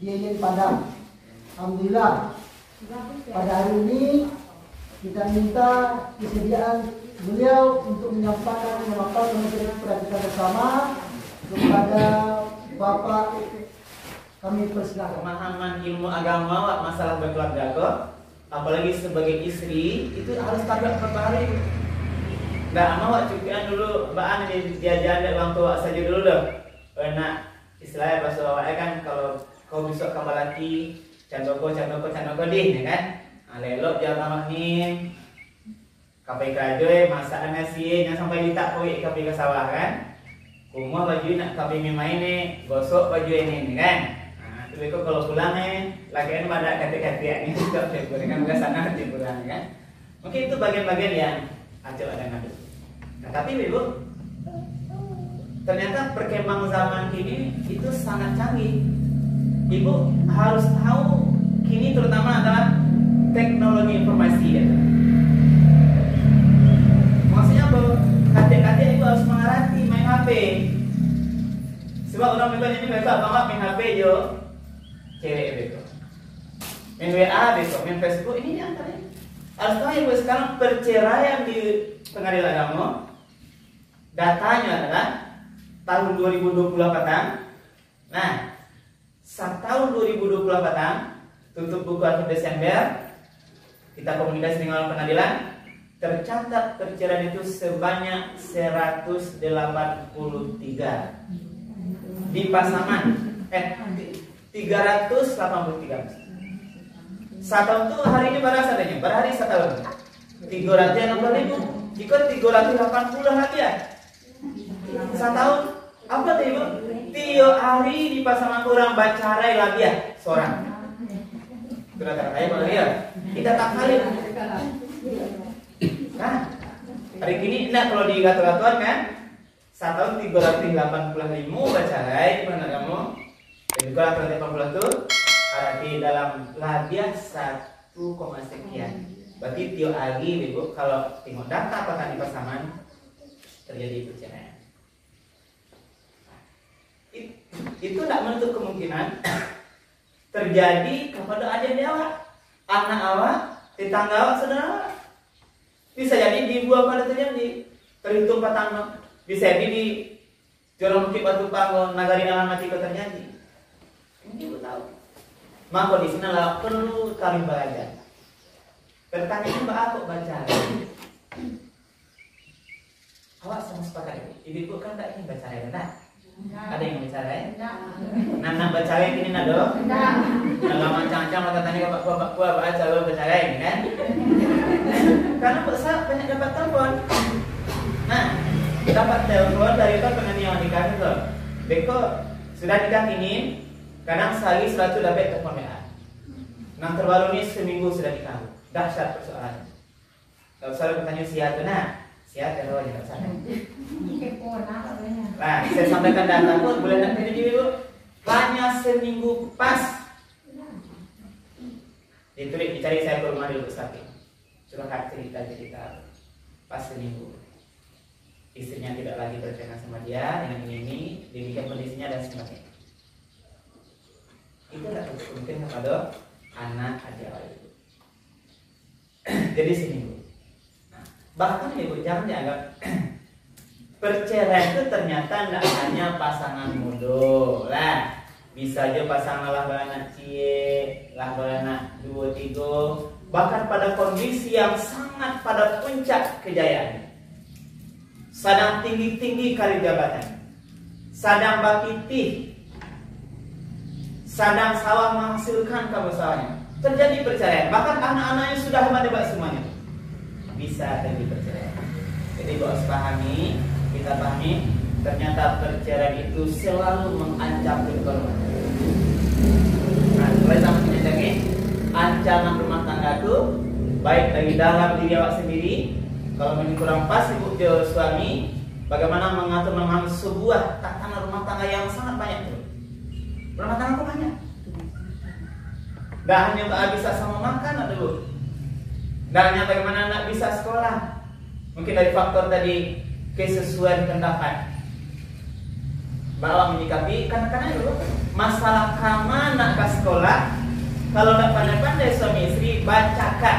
Kiai Padang. Alhamdulillah pada hari ini kita minta kesediaan beliau untuk menyampaikan kepada kita bersama kepada Bapak. Kami persilakan. Pemahaman ilmu agama masalah berkeluarga kok, apalagi sebagai istri itu harus tabrak berbahari. Nggak mau cukupan dulu baan dia jalan orang tua saja dulu dong. Karena istilahnya pas awalnya kan kalau kau besok kamu laki candoko deh, ya kan? Lelok jalan tamahin, kapai kajoy masakan nasi yang sampai ditak koi kapai ke sawah kan? Kumah baju nak kapai main nih, gosok baju ini, kan? Itu kalau pulangnya lagi pada kata-kata ini tidak kan bukan sana hati pulang kan. Mungkin itu bagian-bagian yang acak ada ngadu. Nah, tapi ibu ternyata perkembangan zaman kini itu sangat canggih. Ibu harus tahu kini terutama adalah teknologi informasi ya. Maksudnya apa? Kata-kata ibu harus mengerti main HP. Sebab orang ini mereka banget main HP jo. Cewek betul, main WA betul, main Facebook ini antaranya. Harus tahu ya sekarang perceraian di pengadilan agama datanya adalah tahun 2020 petang. Nah, tahun 2020 petang tutup buku akhir Desember kita komunikasi dengan pengadilan tercatat perceraian itu sebanyak 183 di Pasaman. 383. Setahun itu hari ini berapa adanya? Berhari setahun 360.000. Jika 380 lagi ya setahun apa tuh ibu? Tiap hari di pasangan orang bacarai lagi ya seorang. Kira-kira kayak mana ya? Kita tak kali. Nah, hari ini enggak kalau digatur-gatur kan? Setahun 380.000 bacarai gimana kamu? Dan juga 80 itu ada di dalam labiah 1, sekian. Berarti tiap hari ibu kalau tengok data apakah di pasangan terjadi perceraian. Itu tidak menutup kemungkinan terjadi kepada adik awak, anak awak, tetangga awak, saudara awak. Bisa jadi di buah pada terjadi terhitung patang, bisa jadi di Jorong Bukit Batu Panggung Nagari Nalan Mati terjadi. Ini ibu tahu. Maka di sini lah perlu kami belajar. Pertanyaan mbak aku baca. Awak sama sepakat ibu kan tak ingin baca ya, tak? Ada yang bicara ya? Nah baca ini nado. Kalau macam-macam mata tanya bapak baca lo baca ini kan? Karena besar banyak dapat telepon. Nah dapat telepon dari itu pengen nikah itu. Beko sudah nikah ini. Kadang sehari 100 dapat telepon WA. Nah terbaru ini seminggu sudah nikah. Dahsyat persoalan. Kalau saya bertanya siapa nah, siapa kalau tidak sana. Nah, saya sampaikan data pun boleh nak jadi ibu. Hanya seminggu pas. Ditulis dicari saya ke rumah dulu sakit. Curhat cerita pas seminggu. Istrinya tidak lagi bercerai sama dia dengan ini, demikian kondisinya dan sebagainya. Itu tidak mungkin kepada anak adik awal itu. Jadi seminggu. Nah, bahkan ibu jangan dianggap perceraian itu ternyata tidak hanya pasangan muda lah. Bisa aja pasangan lah beranak cie, lah beranak 2, 3. Bahkan pada kondisi yang sangat pada puncak kejayaan. Sedang tinggi-tinggi kali jabatan. Sedang bakitih. Sedang sawah menghasilkan kamu sawahnya. Terjadi perceraian. Bahkan anak-anaknya sudah hebat semuanya. Bisa terjadi perceraian. Jadi harus pahami, kita pahami, ternyata perceraian itu selalu mengancam kehidupan. Nah, mulai sama ini ancaman rumah tangga itu baik dari dalam diri awak sendiri. Kalau memang kurang pas ibu suami, bagaimana mengatur memahami sebuah tatanan rumah tangga yang sangat banyak itu. Rumah tangga banyak. Dan hanya tak bisa sama makan dulu. Dan hanya bagaimana anak bisa sekolah. Mungkin dari faktor tadi kesesuaian pendapat. Bahwa menyikapi kanak-kanak dulu. masalah kama nak ke sekolah, kalau tidak pandai-pandai suami istri bacakan.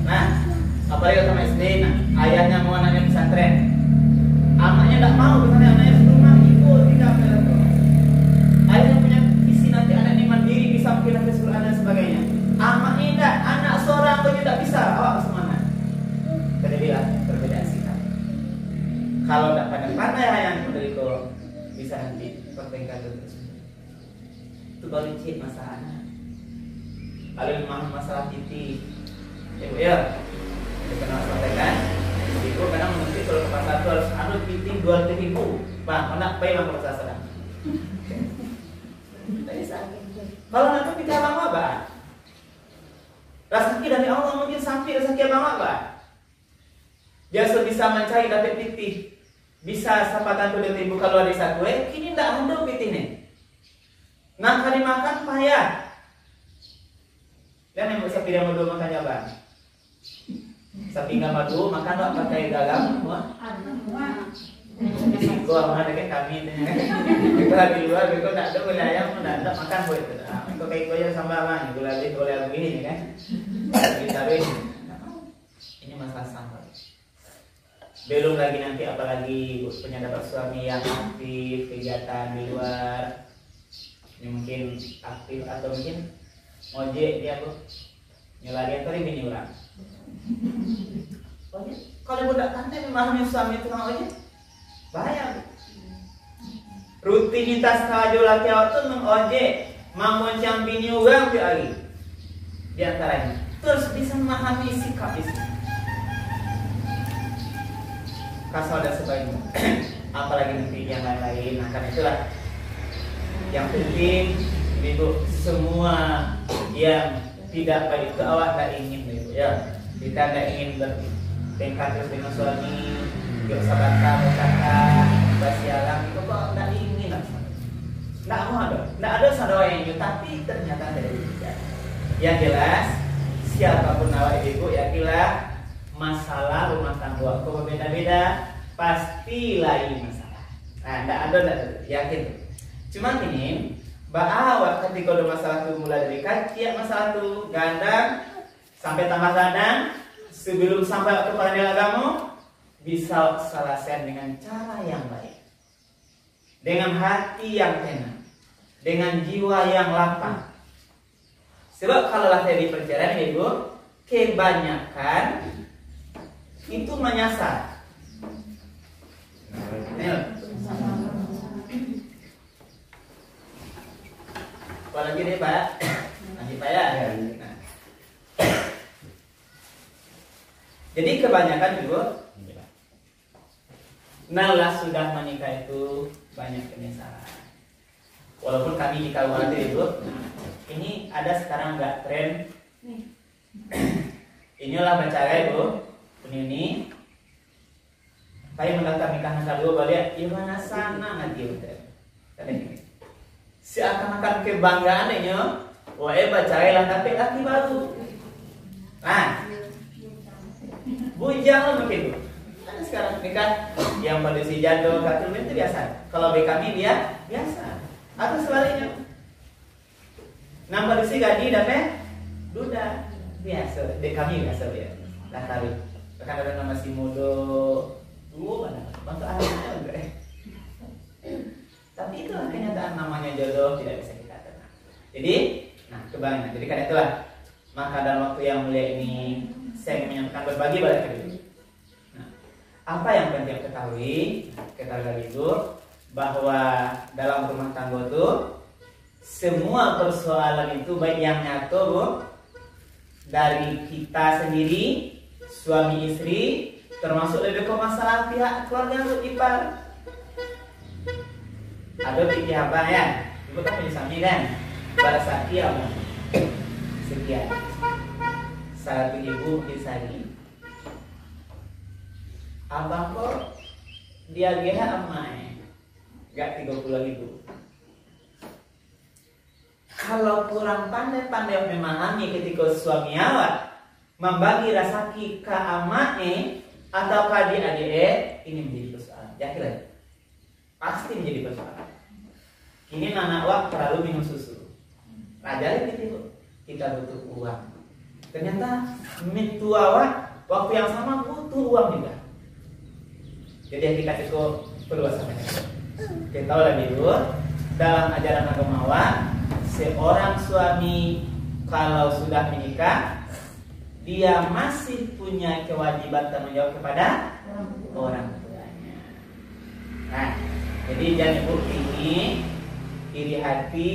Nah, apalagi sama istri, nah, ayahnya mau anaknya pesantren, anaknya tidak mau, karena anaknya di rumah, ibu tidak mau. Ayahnya punya visi nanti anak ini mandiri, bisa mungkin ke sekolah dan sebagainya. Amak ini tidak, anak seorang pun tidak bisa, awak semangat. Terjadilah perbedaan sikap. Kalau tidak pandai-pandai yang menderita, bisa nanti pertengkaran terus. Itu baru cip masalahnya. Lalu masalah titik, ibu ya, kita kenal sampaikan. Ibu kadang mesti kalau ke pasar itu harus anu titik 2.000, bang, nak pay bang pasar sedang. Kalau nanti kita lama bang, rezeki dari Allah mungkin sampai rezeki abang bang. Biasa bisa mencari dapat titik, bisa sapatan 2.000 kalau ada satu, kini tidak ada titik nih. Nak kali makan payah. Dan yang bisa pilih madu makannya bang. Sapi nggak madu makan tak pakai garam semua. Gua mana kan kami itu kan. Kita di luar, kita tak ada wilayah mana tak makan buat itu. Itu kayak gua sama bang, gula begini kan. Kita ini masalah sampah. Belum lagi nanti apalagi punya dapat suami yang aktif kegiatan di luar. Ini mungkin aktif atau mungkin ojek dia bu, nyelarian tadi bini orang. Kalau budak pandai memahami suami tukang ojek, bahaya. Rutinitas kajo laki awak tu mengojek, memoncang bini orang tu lagi. Di antaranya, terus bisa memahami sikap istri. Kasau dan sebagainya. Apalagi nanti yang lain-lain, nah karena itulah yang penting ibu semua yang tidak baik itu awak tidak ingin ibu ya. Kita tidak ingin bertengkar terus dengan suami, bersabata, bercakap, bersialang itu kok tidak ingin. Tidak mau ada, tidak ada saudara yang ingin, tapi ternyata tidak bisa. Yang jelas siapapun awak ibu ya kira masalah rumah tangga aku berbeda-beda pasti lain masalah. Nah, tidak ada yakin. Cuma ini bahwa ketika ada masalah itu mulai dari kecil masalah itu gandang sampai tambah gandang sebelum sampai kepada nilai agama bisa selesai dengan cara yang baik, dengan hati yang tenang, dengan jiwa yang lapang. Sebab kalau terjadi perceraian ibu kebanyakan itu menyasar. Apalagi deh Pak, lanjut Pak ya. Nah. Jadi kebanyakan ibu, nalah sudah menikah itu banyak penyesalan. Walaupun kami di Kabupaten ibu, ini ada sekarang nggak tren. Inilah pacaran ibu, ini. Saya mendaftar nikah kedua balik, ya mana sana nanti udah. Seakan-akan kebanggaan ini, wah pacaran tapi laki baru. Nah, bujang mungkin. Kan sekarang nikah yang pada si jadul kartun itu biasa. Kalau kami dia biasa. Atau sebaliknya. Nambah si gaji dapat duda biasa. Dek kami biasa ya. Dah tahu. Bahkan ada nama si Modo. Mana? Bantu anaknya enggak. Tapi itulah kenyataan namanya jodoh tidak bisa kita tenang. Jadi, nah kebanyakan. Jadi karena itulah maka dalam waktu yang mulia ini saya menyampaikan berbagi pada kalian. Nah, apa yang penting ketahui itu bahwa dalam rumah tangga itu semua persoalan itu baik yang nyata bu dari kita sendiri suami istri termasuk lebih ke masalah pihak keluarga untuk ipar. Ada pihak apa ya? Ibu kan punya suami kan? Pada saat dia sekian. Satu ibu disari. Abang kok dia amai. Gak 30.000. Kalau kurang pandai-pandai memahami ketika suami awak membagi rezeki ke amai atau ke adik-adik, ini menjadi persoalan. Yakin pasti menjadi persoalan. ini anak wak terlalu minum susu. Raja itu kita butuh uang. Ternyata mitua wak waktu yang sama butuh uang juga. Jadi kita cukup perlu sama kita tahu lebih dulu dalam ajaran agama wak, seorang suami kalau sudah menikah dia masih punya kewajiban tanggung jawab kepada orang tuanya. Nah, jadi jangan ibu ini iri hati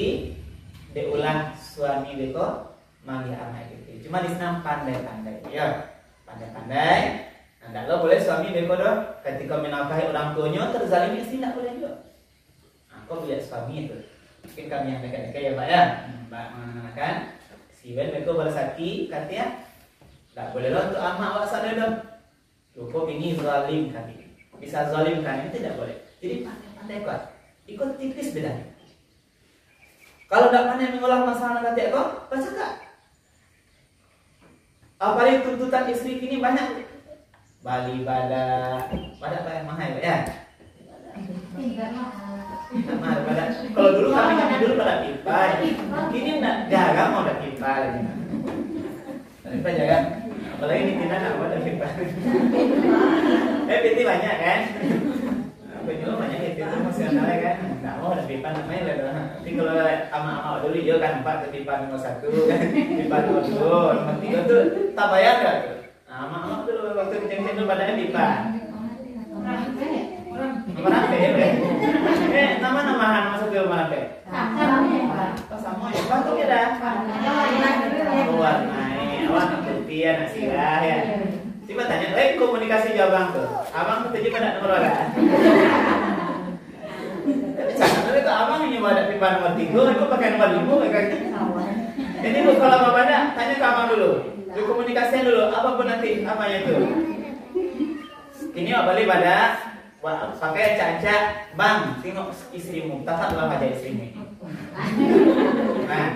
diulang suami beko manggil anak gitu. Cuma di sana pandai-pandai, ya pandai-pandai. Nah, kalau boleh suami beko doh ketika menafkahi orang tuanya terzalimi istri tidak boleh juga. Nah, kau lihat suami itu. Mungkin kami yang dekat-dekat ya Pak ya, Mbak mengatakan si Ben beko bersaki katanya tidak boleh loh untuk amak awak sadar dong. Kau ini zalim kami, bisa zalim kan itu tidak boleh. Jadi pandai-pandai kuat, ikut tipis bedanya. Kalau tidak pandai mengolah masalah nanti kok, baca kak. Apalagi tuntutan istri kini banyak. Bali badak mahal ya. Mahal badak. Kalau dulu kami dulu pada pipa, kini nak jaga mau ada pipa lagi. Pipa jaga. Apalagi di Tina nak ada pipa. Piti banyak kan? Juga banyak itu masih ada kan, nggak mau ada pipa namanya lah. Tapi kalau ama dulu dia kan 4 pipa nomor 1 kan, pipa nomor 2, nomor 3 tuh tak bayar kan? Ama dulu waktu kecil dulu padanya pipa. Nomor apa ya? Nama-namahan masuk ke nomor apa? Sama ya, bantu ya dah. Warnai, awak putih ya nasirah ya. Coba tanya, komunikasi jawab tuh. Abang ketujuh pada nomor berapa? Tapi itu abang yang nyoba ada pipa nomor 3, aku pakai nomor 5 kayak gitu. Jadi bu kalau mau pada tanya ke abang dulu, komunikasinya dulu, apapun nanti apanya itu. Ini balik pada pakai caca, bang, tengok istrimu, tataplah wajah istrimu. Nah,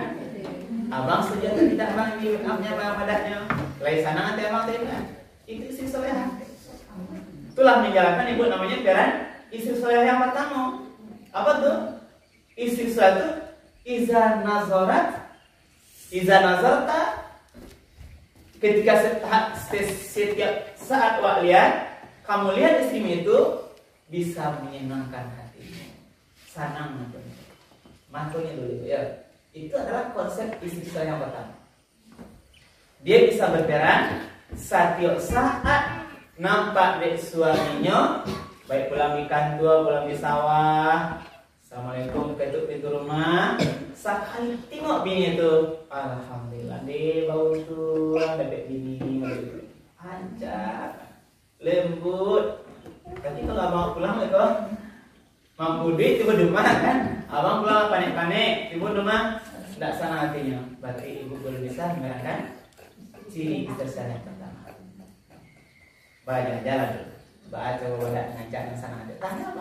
abang setuju atau tidak bang ini upnya bang padanya? Lain sana nanti abang tidak. Itu istri solehah. Itulah menjalankan ibu namanya piaran istri solehah yang pertama. Apa tuh? Istri solehah itu iza nazarta ketika setiap saat wak lihat kamu lihat istrimu itu bisa menyenangkan hatimu, sanang matunya dulu ya. Itu adalah konsep istri solehah yang pertama. Dia bisa berperan setiap saat nampak dek suaminya, baik pulang di kantor, pulang di sawah, assalamualaikum ketuk pintu rumah, sekali tengok bini itu, alhamdulillah deh bau tuh, bebek bini, ancak, lembut. Tapi kalau abang pulang itu, mampu duit tiba rumah kan, abang pulang panik-panik, tiba rumah, tidak sana hatinya, berarti ibu belum bisa mengerjakan ciri kesersian yang pertama. Banyak jalan dulu. Baca wadah ngajak yang sana ada. Tanya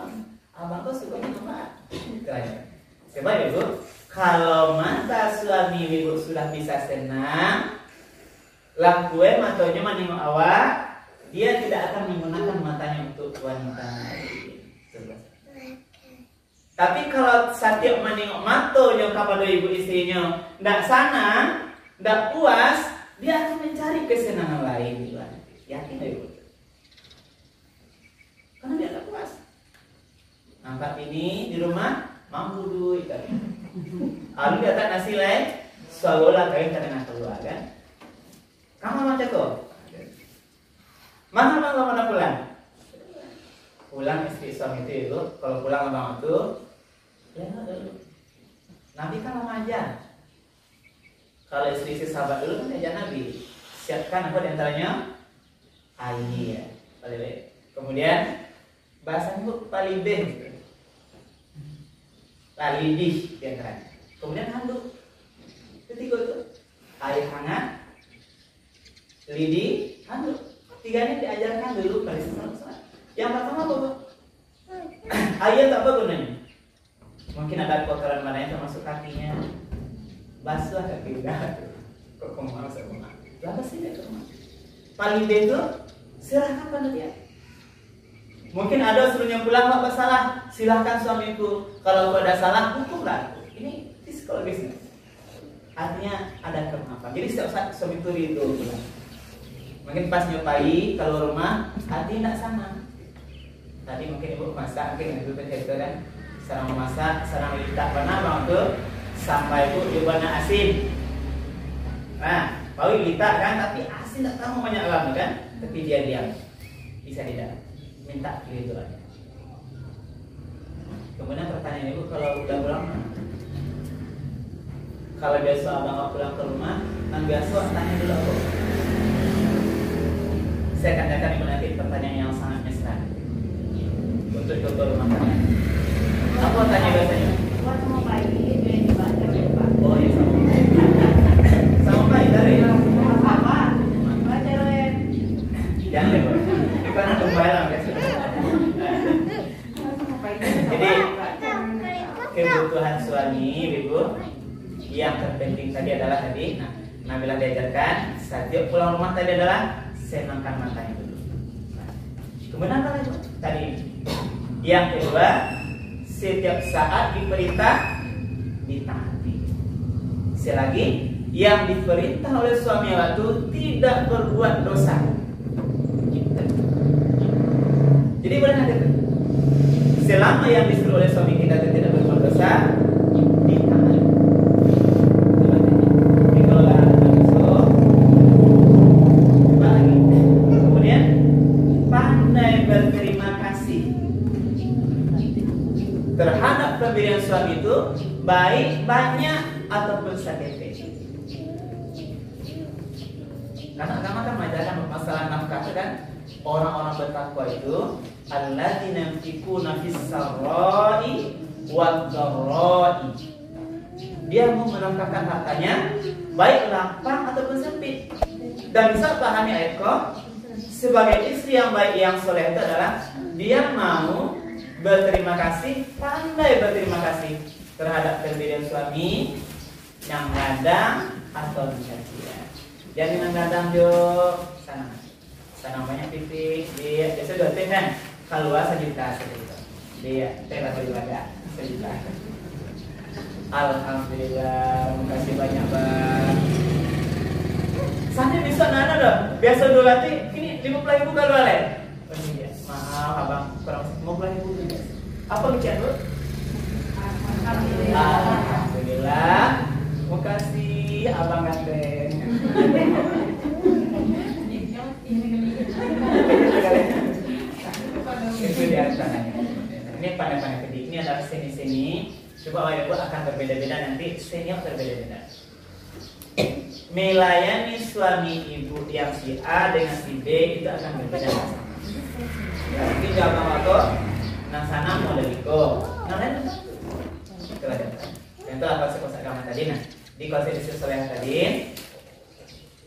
abang kau suka apa? Itu aja. Coba ibu, kalau mata suami ibu sudah bisa senang, lakuin matanya menengok awak, dia tidak akan menggunakan matanya untuk wanita lain. Tapi kalau setiap menengok matanya kepada ibu istrinya, tidak senang, tidak puas, dia akan mencari kesenangan lain. Yakin ibu? Karena dia tak puas. Nampak ini di rumah mampu duit kan. Lalu dia tak nasi lain, seolah kain tengah keluar kan. Kamu macam tu. Mana pulang? Pulang istri suami itu, kalau pulang abang itu, ya dulu. Nabi kan mengajar. Kalau istri sahabat dulu kan ajar Nabi. Siapkan apa diantaranya? Air. Kemudian bahasanya itu palibeh gitu. Lalidih diantaranya. Kemudian handuk. Ketiga itu air hangat, lidi, handuk. Tiganya diajarkan dulu pada saat. Yang pertama apa? Air tak apa gunanya? Mungkin ada kotoran mana yang termasuk kakinya. Basuh kaki udah. Kok mau saya mau? Lalu sih dia rumah. Palibeh itu serahkan pada dia. Mungkin ada suruhnya pulang, Pak bersalah, silahkan suamiku. Kalau kau ada salah, hukumlah aku. Ini psikologisnya. Artinya ada kemaafan. Jadi setiap saat suami itu pulang. Mungkin pas nyopai kalau rumah, artinya tidak sama. Tadi mungkin ibu masak, mungkin ibu cerita kan, sarang memasak, sarang letak mana bang tu, sampai itu ibu nak asin. Nah, bau letak kan, tapi asin tak tahu banyak lama kan, tapi dia diam, bisa tidak. Minta gitu aja. Kemudian pertanyaan ibu, kalau udah pulang mana? Kalau biasa abang pulang ke rumah, kan biasa tanya dulu aku. Saya akan datang ibu nanti pertanyaan yang sangat mesra untuk contoh rumah tangga. Apa tanya biasanya? Waktu mau pagi, dia dibaca Pak. Oh iya sama. Sama Pak dari. Apa? Baca Ren. Jangan deh, bukan untuk barang ya. Jadi kebutuhan suami, ibu, yang terpenting tadi adalah tadi, Nabila diajarkan setiap pulang rumah tadi adalah senangkan matanya dulu. Kemudian apa lagi? Tadi yang kedua, setiap saat diperintah ditaati. Selagi yang diperintah oleh suami itu tidak berbuat dosa. Jadi boleh nanti selama yang disuruh oleh suami kita tidak berbuat dosa, ditaati. Jadi kalau ada disuruh, apa lagi? Kemudian pandai berterima kasih terhadap pemberian suami itu, baik banyak ataupun sedikit. Karena agama kan mengajarkan masalah nafkah kan, orang-orang bertakwa itu alladzina yunfiquna fis sarra'i wad dharra'i. Dia mau menafkahkan hartanya baik lapang ataupun sempit. Dan bisa pahami ayat kok, sebagai istri yang baik yang soleh itu adalah dia mau berterima kasih, pandai berterima kasih terhadap pemberian suami yang gadang atau mencaci. Jadi menggadang jo sana banyak titik dia biasa 2 tim kan, keluar 1 juta dia telah beribadah 1 juta. Alhamdulillah, terima kasih banyak bang. Sana bisa nana dong, biasa 2 lati ini 50.000 keluar ya. Oh iya, maaf abang kurang 50.000 juga. Apa bicara bu? Alhamdulillah, terima kasih abang ganteng. Itu dia tangannya. Ini pandai-pandai kedik. Ini adalah seni-seni. Coba ibu akan berbeda-beda nanti. Seninya berbeda-beda. Melayani suami ibu yang si A dengan si B itu akan berbeda. Tapi jangan waktu nang sana mau lebih kok. Nang lain itulah dia. Contoh apa konsep agama tadi nah. Di konsep sesuai tadi.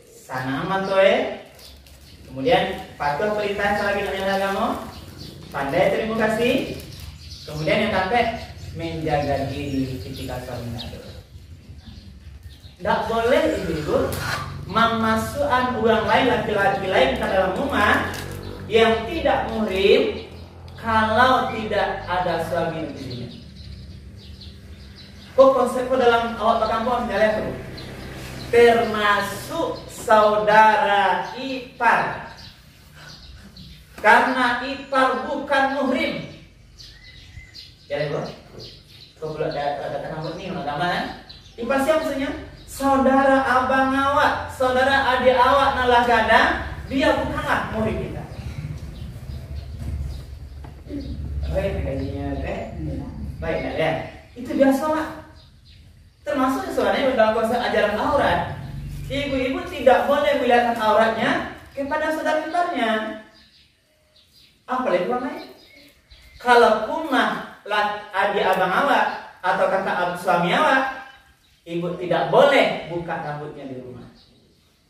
Sana matoe, kemudian patuh perintah selagi namanya agama, pandai terima kasih, kemudian yang sampai menjaga diri ketika suami ada. Tidak boleh ibu memasukkan orang lain, laki-laki lain ke dalam rumah yang tidak muhrim kalau tidak ada suami di sini. Kok konsep dalam awak kampung misalnya tuh, termasuk saudara ipar, karena ipar bukan muhrim. Ya ibu, kau belum ada kamu nih agama kan? Ipar siapa maksudnya? Saudara abang awak, saudara adik awak nalah gadang, dia bukanlah muhrim kita. Baik kajinya baik ya. Itu biasa lah. Termasuk sebenarnya dalam konsep ajaran aurat. Ibu-ibu tidak boleh melihat auratnya kepada saudara iparnya. Apalagi orang lain. Kalau kumah adik abang awak atau kakak suami awak, ibu tidak boleh buka rambutnya di rumah.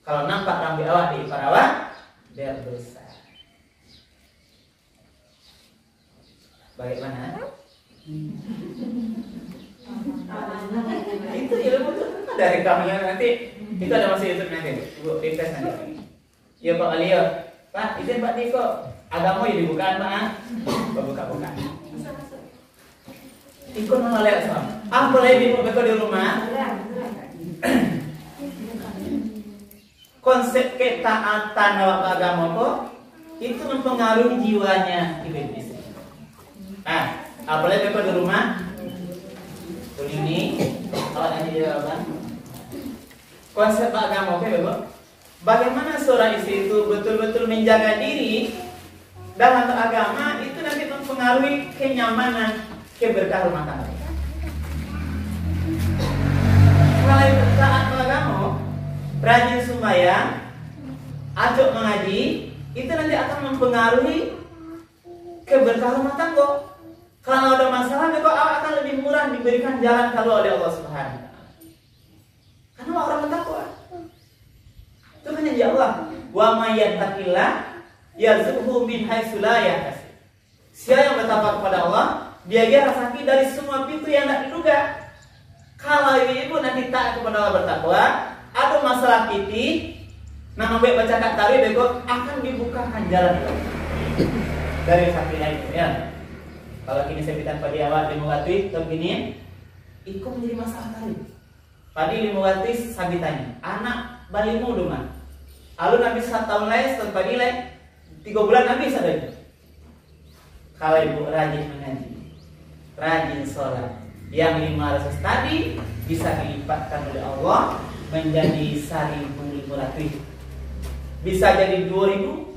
Kalau nampak rambut awak di ipar awak, berdosa. Bagaimana? Itu ilmu itu dari kamu nanti. Itu ada masih YouTube nanti, ibu request nanti. Ya Pak Alio, Pak izin Pak Diko. agama yang dibukaan buka. Ikut menolak sama. Apa lagi betul di rumah? Konsep ketaatan awak agama kok itu mempengaruhi jiwanya ibu istri. Apalagi betul di rumah. Ini awak nanti jawaban. Konsep agama oke, Bapak. Bagaimana seorang istri itu betul-betul menjaga diri dalam beragama itu nanti mempengaruhi kenyamanan, keberkahan rumah tangga. Kalau taat beragama, rajin sembahyang, ajak mengaji, itu nanti akan mempengaruhi keberkahan rumah tangga. Kalau ada masalah, maka akan lebih murah diberikan jalan kalau oleh Allah Subhanahu wa Ta'ala. Karena orang bertakwa. Itu kan janji Allah. Wa may yattaqillah yarzuqhu min haitsu la yahtasib. Siapa yang bertakwa kepada Allah, dia rezeki dari semua pintu yang tidak diduga. Kalau ibu nanti taat kepada Allah bertakwa, ada masalah titik, nama baik baca kat tari bego akan dibukakan jalan dari rezeki lain ya. Kalau kini saya bilang pada awak dimulai atau gini, ikut menjadi masalah tadi. Padi limawati sabitanya, anak balimu rumah. Lalu nabi 1 tahun lain setelah padi lain 3 bulan nabi sadar. Kalau ibu rajin mengaji, rajin sholat, yang 500 tadi bisa dilipatkan oleh Allah menjadi 1.500. Bisa jadi 2.000.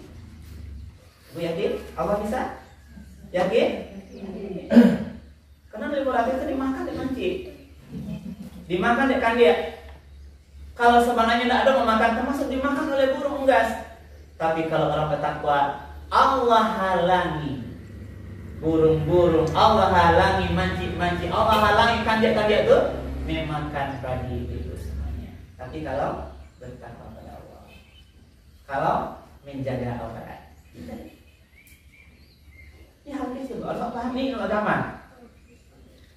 Ibu yakin? Allah bisa? Yakin? Karena 500 itu dimakan dengan cik. Dimakan dekan dia. Kalau sebenarnya tidak ada memakan, termasuk dimakan oleh burung unggas. Tapi kalau orang bertakwa, Allah halangi burung-burung, Allah halangi mancing-mancing, Allah halangi kandia-kandia itu memakan padi itu semuanya. Tapi kalau bertakwa pada Allah, kalau menjaga aurat, ya habis itu Allah pahami agama.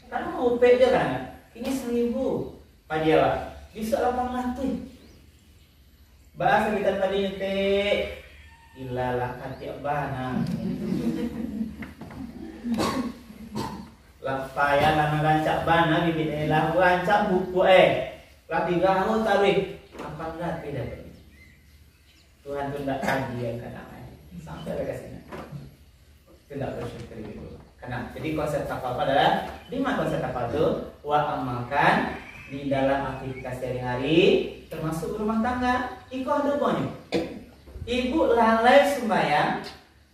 Karena mau UP aja kan, ini 1.000 padi awak, bisa 800. Bahasa kita tadi te ilalah katiak bana. Lapaya lana rancak bana bibit lahu rancak buku lati gahu tarik apa enggak tidak. Tuhan tu tidak kaji yang kadang sampai ke sini. Tidak bersyukur itu. Karena jadi konsep takwa adalah 5 konsep takwa itu wa amalkan di dalam aktivitas sehari-hari termasuk rumah tangga. Iku ada banyak. Ibu lalai sembahyang,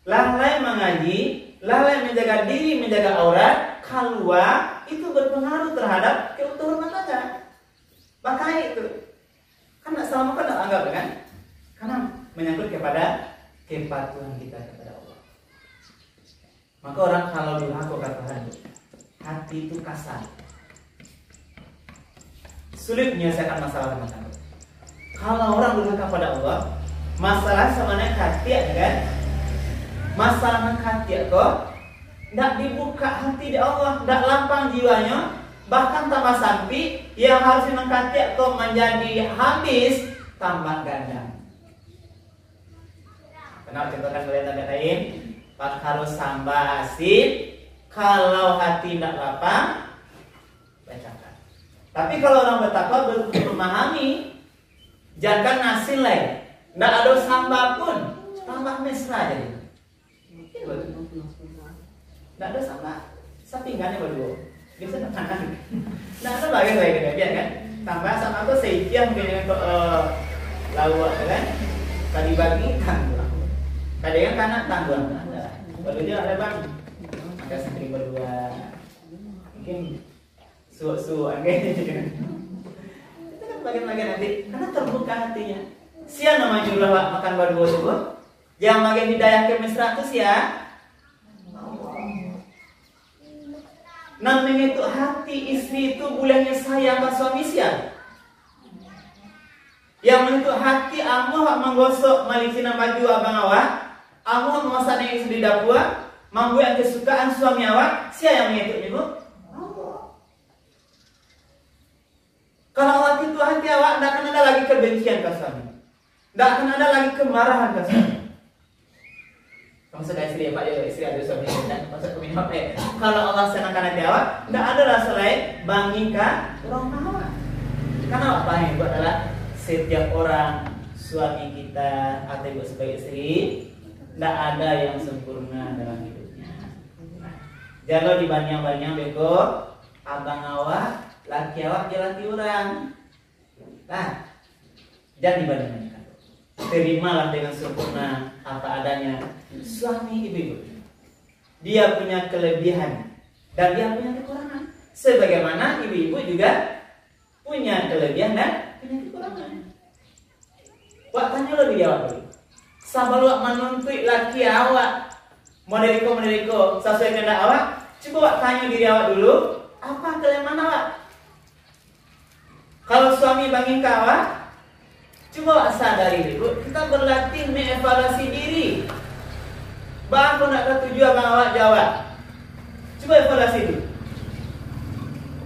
lalai mengaji, lalai menjaga diri, menjaga aurat, keluar itu berpengaruh terhadap keutuhan rumah tangga. Makanya itu kan tidak selama kan tidak anggap kan? Karena menyangkut kepada kepatuhan kita kepada Allah. Maka orang kalau durhaka kepada hati itu kasar, sulit menyelesaikan masalah rumah tangga. Kalau orang durhaka kepada Allah, masalah sebenarnya hati kan? Masalah hati kok tidak dibuka hati di Allah, tidak lapang jiwanya, bahkan tambah sampai yang harus mengkati kok menjadi habis tambah ganda. Kenapa contohkan oleh tanda lain? Pak harus sambal asin. Kalau hati tidak lapang, bacakan. Tapi kalau orang bertakwa memahami, jangan asin lain, tidak ada sambal pun, tambah mesra jadi. Tidak ada sambal, sampingannya berdua. Bisa makan. Tidak ada bagian lain biar kan. Tambah sama aku seikian mungkin untuk lawak kan. Tadi bagi tangguh. Tadi yang kanak tangguh. Baru dia ada bang. Ada santri berdua. Mungkin su-suan gitu. Itu kan bagian-bagian nanti. Karena terbuka hatinya. Sia namanya jumlah makan berdua itu. Yang bagian hidayah ke mesra itu sia. Namanya itu hati istri itu bulannya sayang ke suami sia. Yang itu hati amu menggosok malicina baju abang awak, amu memasak yang istri dapur, mampu yang kesukaan suami awak, sia yang itu ibu. Kalau hati itu hati awak, tidak akan ada lagi kebencian ke suami, tidak akan ada lagi kemarahan ke suami. maksud istri Pak ya, istri ada suami dan maksud kami apa? Kalau Allah senangkan hati awak, tidak ada lah selain bangika orang awak. Karena apa yang itu adalah setiap orang suami kita atau ibu sebagai istri tidak ada yang sempurna dalam hidupnya. Kalau dibanding-banding beko, abang awak, laki awak, dia laki orang. Nah, jangan dibanding-bandingkan. Terimalah dengan sempurna apa adanya suami ibu-ibu. Dia punya kelebihan dan dia punya kekurangan. Sebagaimana ibu-ibu juga punya kelebihan dan punya kekurangan. Wak tanya lo di jawab dulu. Sama lu menuntut laki awak modeliko sesuai kehendak awak. Coba wak tanya diri awak dulu, apa kelemahan awak? Kalau suami bangin ke awak, coba sadari dulu, kita berlatih mengevaluasi diri. Bang pun nak ketuju abang awak jawab. Coba evaluasi dulu.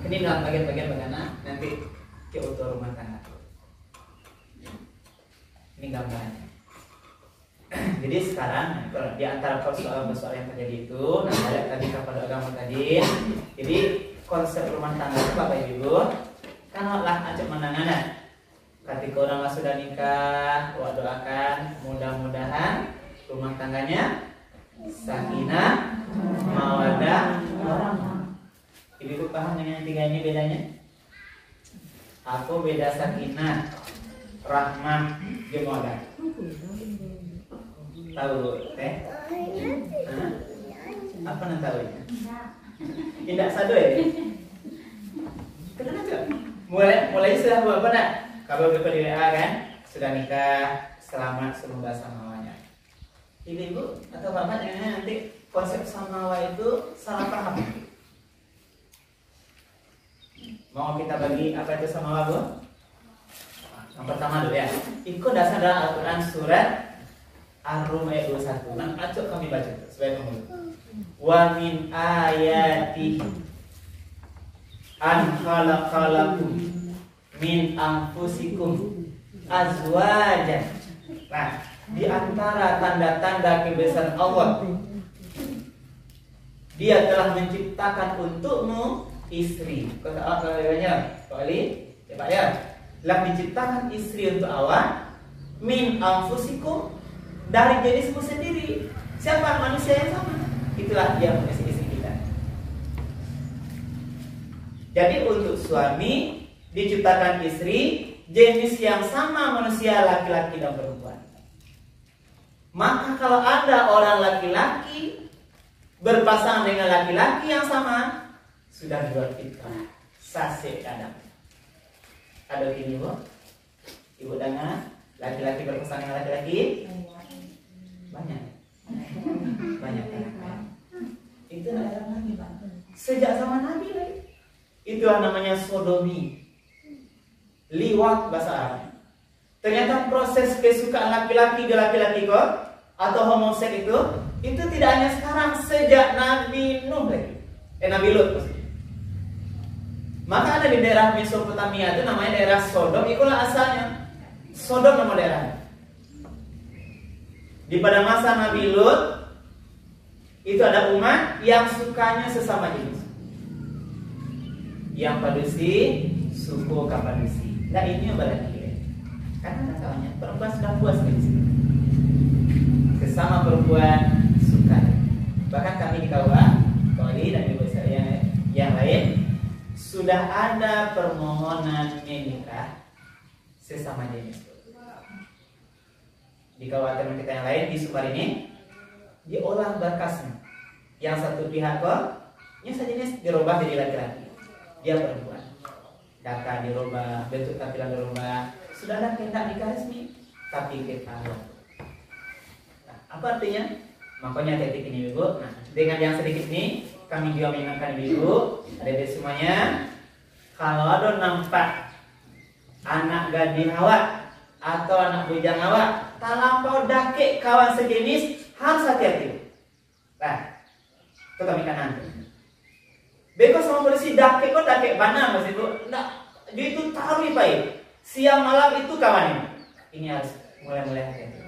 Ini dalam bagian-bagian bagaimana nanti ke utuh rumah tangga. Ini gambarnya. Jadi sekarang di antara persoalan yang terjadi itu, nah balik tadi kepada agama tadi. Jadi konsep rumah tangga itu Bapak Ibu, kan lah ajak menanganan. Ketika orang sudah nikah, wak doakan mudah-mudahan rumah tangganya sakinah, mawaddah, warahmah. Ibu paham dengan yang tiga ini bedanya? Apa beda sakinah, rahmah, mawaddah? Tahu teh? Apa yang tahu ya? Tidak sadu ya? Kenapa? Mulai sudah buat apa nak? Kalau kita di WA kan sudah nikah, selamat semoga samawanya. Ibu atau bapak yang nanti konsep samawa itu salah paham. Mau kita bagi apa itu samawa Bu? Yang pertama dulu ya. Ikut dasar dalam Al-Quran surat Ar-Rum ayat 21. Nah, acok kami baca sebagai penghulu. Wa min ayatihi an khalaqalakum min anfusikum azwajan. Nah, di antara tanda-tanda kebesaran Allah, Dia telah menciptakan untukmu istri. Kata apa katanya? Pak Ali, ya Pak ya. Telah menciptakan istri untuk awak min anfusikum, dari jenismu sendiri. Siapa manusia yang sama? Itulah dia istri kita. Jadi untuk suami diciptakan istri jenis yang sama manusia laki-laki dan perempuan. Maka kalau ada orang laki-laki berpasangan dengan laki-laki yang sama, sudah dua fitrah, sase kadang. Ada gini Bu, Ibu dengar laki-laki berpasangan dengan laki-laki banyak. Itu ada lagi Pak. Sejak zaman Nabi lagi. Itu namanya sodomi. Liwat bahasa Arab. Ternyata proses kesukaan laki-laki ke laki-laki kok atau homoseks itu tidak hanya sekarang, sejak Nabi Nuh lagi. Nabi Lut maksudnya. Maka ada di daerah Mesopotamia itu namanya daerah Sodom, itulah asalnya. Sodom nama daerahnya. Di pada masa Nabi Lut itu ada umat yang sukanya sesama jenis. Yang padusi suku kapadusi. Nah ini yang berarti karena katanya perempuan sudah puas dari sini. Sesama perempuan suka. Bahkan kami di KUA, Kali dan ibu saya yang lain sudah ada permohonan nikah sesama jenis. Di kawasan kita yang lain di Sumbar ini diolah berkasnya. Yang satu pihak kok, yang sejenis dirubah jadi laki-laki. Dia perempuan. Data dirubah, bentuk tampilan dirubah. Sudah ada kehendak nikah resmi, tapi ketahuan. Nah, apa artinya? Makanya titik ini Ibu. Nah, dengan yang sedikit ini kami juga mengingatkan Ibu, adik-adik semuanya, kalau ada nampak anak gadis awak atau anak bujang awak talampau dake kawan sejenis, harus hati-hati. Nah, itu kami kanan. Beko sama polisi dake kok dake mana mas itu? Nggak, dia itu tahu nih Pak. Siang malam itu kawannya. Ini harus mulai hati-hati.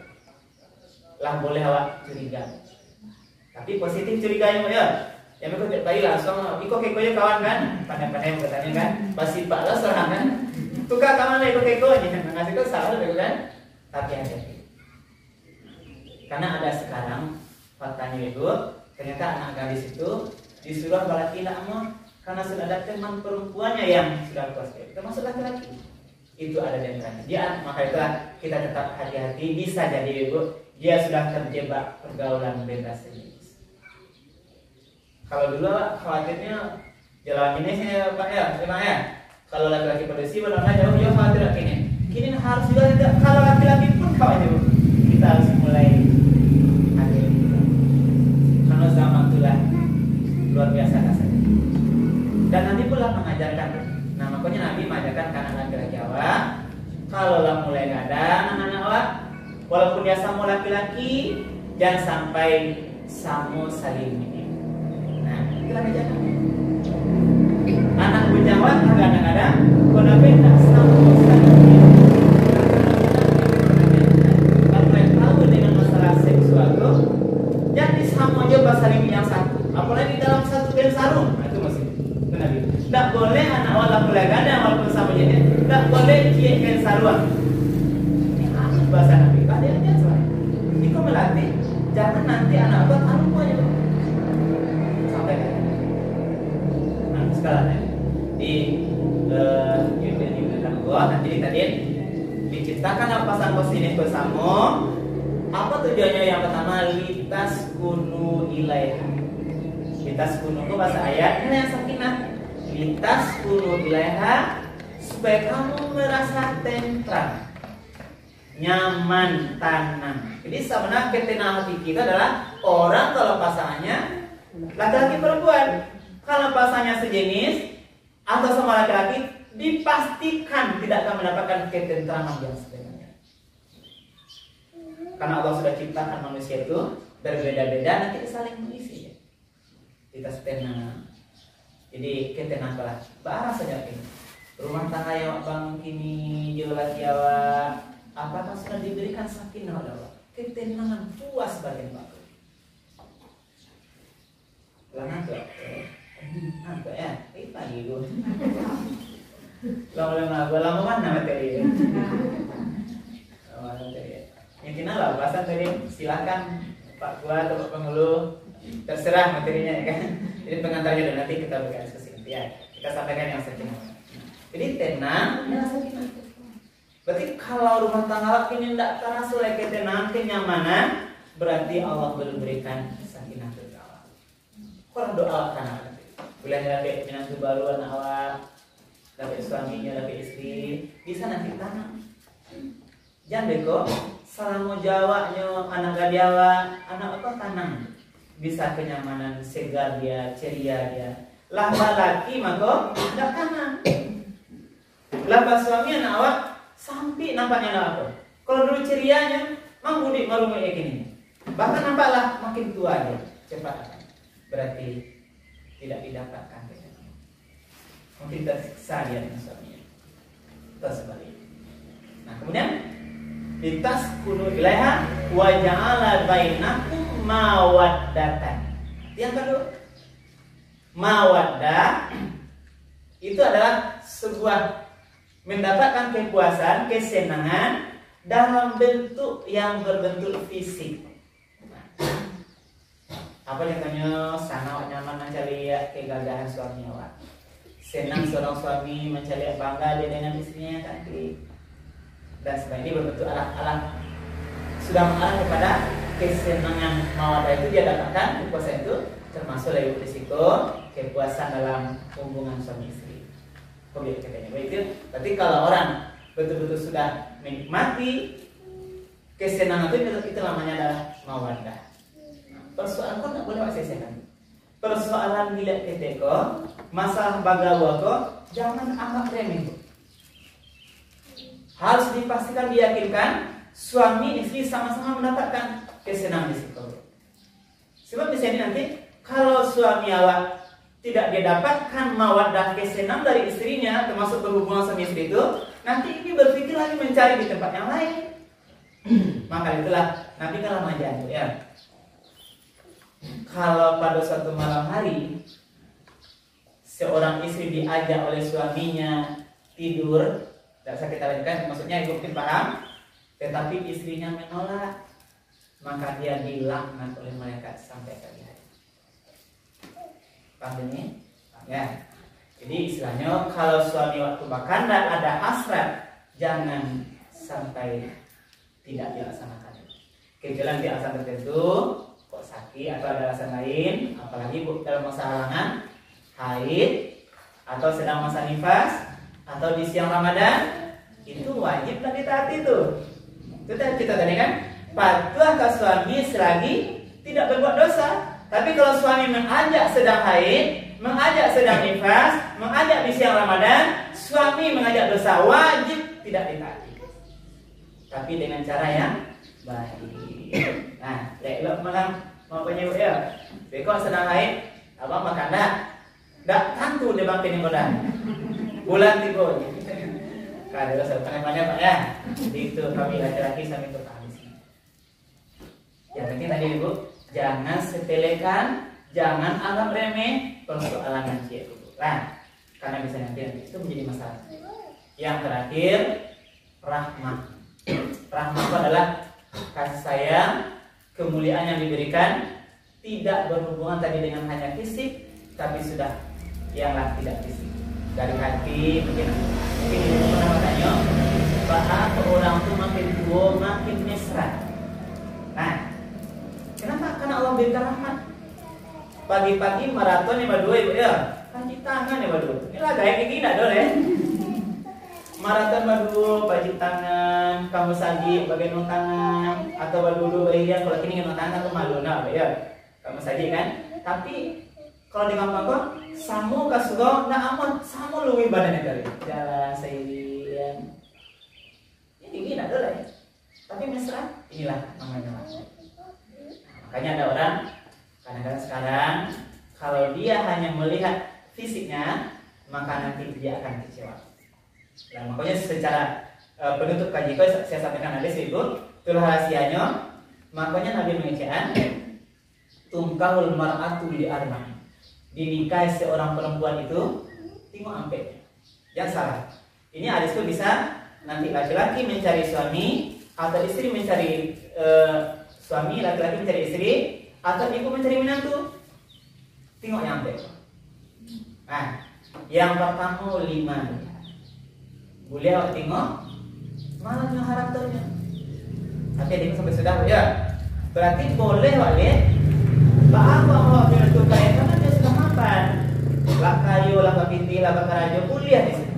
Lah boleh awak curiga. Tapi positif curiganya ya. Yang ikut bayi langsung, ikut kekonya kawan kan, pandai-pandai yang bertanya kan, pasti pak lah seorang kan, tukar kawan lah ikut kekonya, ngasih itu salah betul kan? Tapi hati-hati, karena ada sekarang faktanya itu, ternyata anak gadis itu disuruh balaki lama karena sudah ada teman perempuannya yang sudah puas, termasuk laki-laki, itu ada dengannya. Dia maka itulah kita tetap hati-hati, bisa jadi ibu dia sudah terjebak pergaulan bebas ini. Kalau dulu khawatirnya jalan ini saya Pak ya, memang ya. Kalau laki-laki produksi benar-benar jauh khawatir kini. Kini harus juga tidak. Kalau laki-laki pun khawatir. Kita harus mulai hati-hati. Karena zaman itulah luar biasa kasarnya. Dan nanti pula mengajarkan. Nah makanya Nabi mengajarkan ke anak laki-laki awak. Kalau lah mulai ada anak-anak awak, walaupun dia sama laki-laki, jangan sampai samu saling ini. Anak berjawab kadang-kadang kenapa tak sama kalau yang tahu dengan masalah seksual itu jadi sama aja pasal ini yang satu, apalagi dalam satu kain sarung. Nah, itu masih Nabi. Tak boleh anak wala pelagada walaupun sama jenis, tak boleh cie kain sarung. Ini harus bahasa Nabi. Ada aja soal. Jika melatih, jangan nanti anak buat anu aja. Di nanti tadi diciptakan pasangan positif bersama. Apa tujuannya? Yang pertama litas kunu ilaiha. Litas kunu itu bahasa ayat ini yang sakinah. Litas kunu ilaiha supaya kamu merasa tentram, nyaman, tenang. Jadi sebenarnya ketenangan hati kita adalah orang kalau pasangannya laki-laki perempuan. Kalau pasangannya sejenis atau sama laki-laki, dipastikan tidak akan mendapatkan ketentraman yang sebenarnya. Karena Allah sudah ciptakan manusia itu berbeda-beda, nanti saling mengisi. Kita tenang. Jadi ketenangan bahas saja ini. Rumah tangga yang bang kini jualan Jawa, apakah sudah diberikan sakinah oleh Allah? Ketenangan, puas bagian baku. Lama tuh. Apa ya? Pagi gue. Lama mana materi? Intinya lah bahasan tadi. Silakan Pak Gua atau Pak Penghulu, terserah materinya ya kan. Jadi pengantarnya dan nanti kita berikan diskusi nanti ya. Kita sampaikan yang sakinah. Jadi tenang, ya sakinah. Berarti kalau rumah tangga ini tidak terasa oleh ketenangan, kenyamanan, berarti Allah belum berikan sakinah tertawa. Kurang doa kan? Bila dapat menantu baru anak awak, dapat suaminya, dapat istri, bisa nanti tanam. Jangan beko, salam jawabnya anak gadiawa, anak apa tanam. Bisa kenyamanan, segar dia, ceria dia. Lah laki maka tidak tanam. Lah suami anak awak sampai nampaknya anak apa? Kalau dulu cerianya, mang budi malu kayak gini. Bahkan nampaklah makin tua dia, cepat. Berarti tidak didapatkan ketenangan. Mungkin tersiksa dia dengan suaminya. Atau sebaliknya. Nah kemudian litas kunu ilaiha wa ja'ala bainakum mawaddatan. Yang kedua, mawaddah itu adalah sebuah mendapatkan kepuasan, kesenangan dalam bentuk yang berbentuk fisik. Apa contohnya sana nyaman mencari kegagahan suami awak, senang seorang suami mencari bangga dia dengan istrinya cantik dan sebagainya. Ini berbentuk alat-alat sudah mengarah kepada kesenangan mawaddah itu dia dapatkan kepuasan itu termasuk dari risiko kepuasan dalam hubungan suami istri. Katanya begitu. Berarti kalau orang betul-betul sudah menikmati kesenangan itu namanya adalah mawaddah. Persoalan kau tak boleh selesaikan. Persoalan bila keteko, masalah bagawa kau jangan anggap remeh. Harus dipastikan diyakinkan suami istri sama-sama mendapatkan kesenangan di situ. Sebab di sini nanti kalau suami awak tidak dia dapatkan mawaddah kesenangan dari istrinya, termasuk berhubungan suami istri itu, nanti ini berpikir lagi mencari di tempat yang lain. Maka itulah Nabi kalah majan ya. kalau pada suatu malam hari seorang istri diajak oleh suaminya tidur, tidak usah kita lanjutkan, maksudnya ibu mungkin paham, tetapi istrinya menolak, maka dia dilaknat oleh malaikat sampai pagi hari. Paham ini? Ya. Jadi istilahnya kalau suami waktu berkanda ada hasrat, jangan sampai tidak dilaksanakan. Kecuali di alasan tertentu, kok sakit atau ada alasan lain, apalagi dalam masa halangan, haid, atau sedang masa nifas, atau di siang Ramadan, itu wajiblah ditaati itu. Itu kita tadi kan, patuh ke suami selagi tidak berbuat dosa. Tapi kalau suami mengajak sedang haid, mengajak sedang nifas, mengajak di siang Ramadan, suami mengajak dosa, wajib tidak ditaati. Tapi dengan cara yang baik. Nah, lek malam mau penyebut ya. Bekok sedang haid, abang makan dah. Dak tentu dia bangkit yang kodan. Bulan tiga. Kada dosa banyak Pak ya. Itu kami laki-laki sampai ke habis. Yang penting tadi Ibu, jangan sepelekan, jangan anggap remeh persoalan yang itu. Nah, karena bisa nanti itu menjadi masalah. Yang terakhir, rahmah. Rahmah itu adalah kasih sayang, kemuliaan yang diberikan, tidak berhubungan tadi dengan hanya fisik, tapi sudah yang tidak fisik, dari hati. Mungkin ini pernah bertanya, bahwa orang itu makin tua makin mesra. Nah, kenapa? Karena Allah berikan rahmat. Pagi-pagi maraton yang berdua Ibu ya, cuci tangan yang berdua. Ini lah kayak gini tidak boleh. Maraton berdua, cuci tangan, kamu saji bagian nung tangan, atau berdua bagian kalau kini nung tangan tuh malu nah ya. Kamu saji kan? Tapi kalau di kampung samu kasugo nak aman, samu luwi badannya dari jalan seiring. Ini gini tidak boleh. Tapi mesra, inilah namanya. Makanya ada orang kadang-kadang sekarang kalau dia hanya melihat fisiknya, maka nanti dia akan kecewa. Nah, makanya secara penutup kaji saya sampaikan hadis itu rahasianya. Makanya Nabi mengatakan tungkahul mar'atu li arba'in. Dinikahi seorang perempuan itu tengok ampeknya. Jangan salah. Ini hadis itu bisa nanti laki-laki mencari suami atau istri mencari suami, laki-laki mencari istri, atau ibu mencari menantu. Tengok nyampe. Nah, yang pertama 5. Beliau tengok malahnya karakternya. Tapi tengok sampai sudah ya. Berarti boleh wale. Bahwa mau menentu kaya karena dia sudah mapan. Lah kayu, lah kapiti, lah karajo kuliah di sini.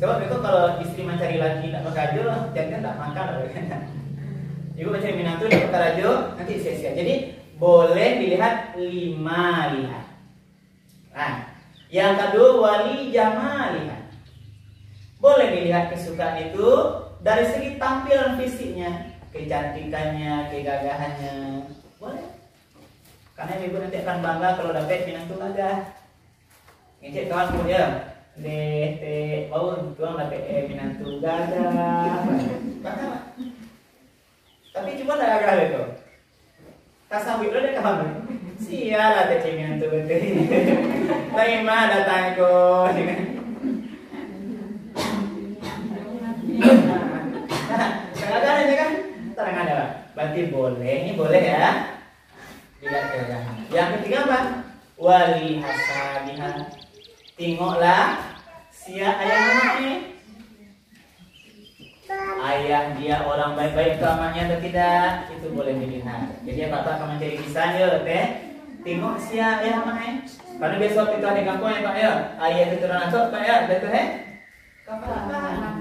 Sebab itu kalau istri mencari laki tak berkajo, jangan tak makan. Ibu mencari menantu tak berkajo, nanti sia-sia. Jadi boleh dilihat 5 lihat. Nah, yang kedua wali jamaliha. Boleh dilihat kesukaan itu dari segi tampilan fisiknya, kecantikannya, kegagahannya, boleh. Karena ibu nanti akan bangga kalau dapat menantu gagah. Ngecek kawan pun ya, tuang dapat menantu gagah. Bangga. Tapi cuma dah gagah itu. Tasawuf lo deh kawan. Sialah teh menantu betul. Lain mah datang ko. Kadang-kadang aja kan terang ada Pak. Berarti boleh, ini boleh ya. Tidak kegahan. Yang ketiga apa? Wali hasabiha. Tengoklah sia ayah anaknya. Ayah dia orang baik-baik ke amannya atau tidak, itu boleh dilihat. Jadi Bapak akan mencari kisahnya teh. Tengok sia ayah anaknya. Karena besok kita di kampung ya Pak ya. Ayah itu turun atau Pak ya, betul kapan?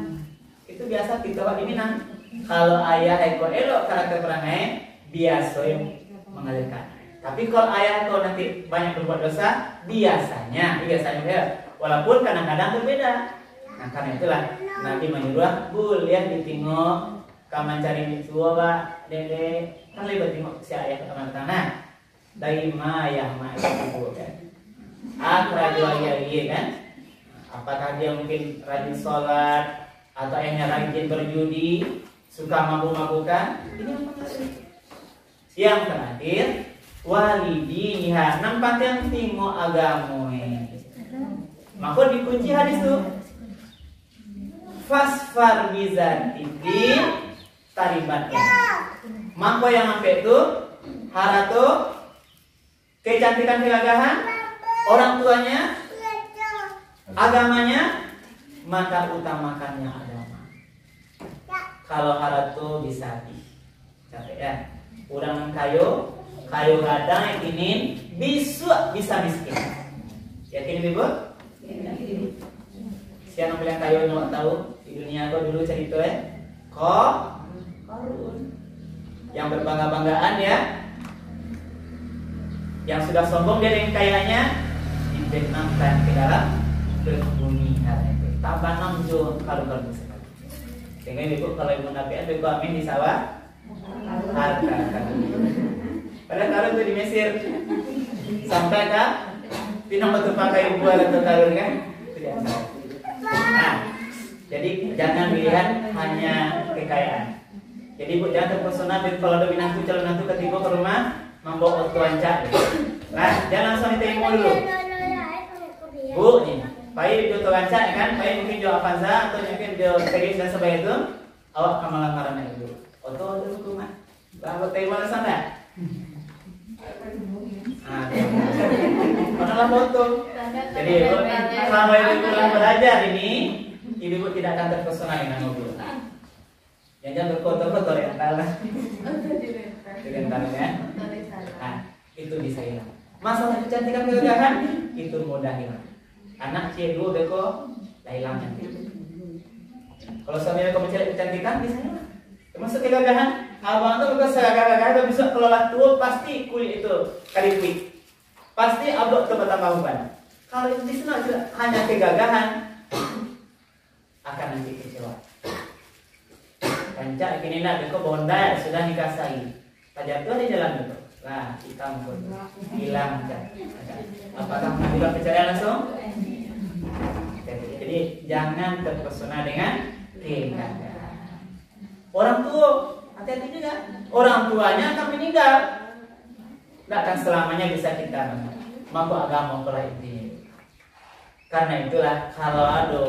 Itu biasa kita ini nang kalau ayah eko elok karakter perangai biasa yang mengalirkan. Tapi kalau ayah eko nanti banyak berbuat dosa, biasanya ya. Walaupun kadang-kadang berbeda. Nah karena itulah Nabi menyuruh boleh ditengok kaman cari tua Pak, Dede kan lebih tengok si ayah kaman tanah. Dari yang itu kan. Akrajo ayah kan. Apakah dia mungkin rajin sholat atau ayahnya rajin berjudi, suka mabuk-mabukan? Ini memang yang terakhir walidiniha nampak yang tingo agamoe. Maka dikunci hadis tu fasfar bizatidin taribatnya. Maka yang sampai itu haratu kecantikan kegagahan orang tuanya, agamanya, maka utamakannya agama. Kalau haratu bisa capek ya. Orang kayu gadang ini bisa miskin. Yakin ibu? Siapa bilang kayu nggak tahu di dunia kau dulu cerita Korun yang berbangga-banggaan ya, yang sudah sombong dia dengan kayanya dibenamkan ke dalam kebumian itu tabanam jo kalau sekali. Dengan ibu kalau ibu nabi ada ibu amin di sawah harta. Pada kalau itu di Mesir sampai ke pinang betul pakai ibu atau karun kan? Nah, jadi jangan lihat hanya kekayaan. Jadi ibu jangan terpesona kalau ada binantu calon nantu ketiba ke rumah membawa ortuanca. Nah, jangan langsung diterima dulu. Bu nih, pai di ortuanca kan, pai mungkin jual Avanza atau mungkin jual Tegis dan sebagainya itu, awak kamalan marahnya ibu. Ortu dulu ke rumah. Baru terima sana. Mana foto. Jadi selama ibu belajar ini, ibu tidak akan terpesona dengan mobil. Yang jangan berkotor-kotor yang talah. Dengan tangannya. Nah, itu bisa hilang. Masalah kecantikan kegagahan itu mudah hilang. Anak C2 beko dah hilang nanti. Kalau suami beko mencari kecantikan bisa hilang. Termasuk kegagahan. Abang tuh bekas gagah-gagah bisa kelola tua pasti kulit itu karipui. Pasti abang tuh bertambah beban. Kalau itu di sana hanya kegagahan akan nanti kecewa. Kancak kini nak beko bonda sudah dikasai. Jatuh di jalan itu. Nah, hitam pun hilang kan. Apakah mengambil percaya langsung? Jadi jangan terpesona dengan kegagahan. Orang tua hati-hati juga. Orang tuanya akan meninggal. Tidak akan selamanya bisa kita mampu agama pula itu. Karena itulah kalau ada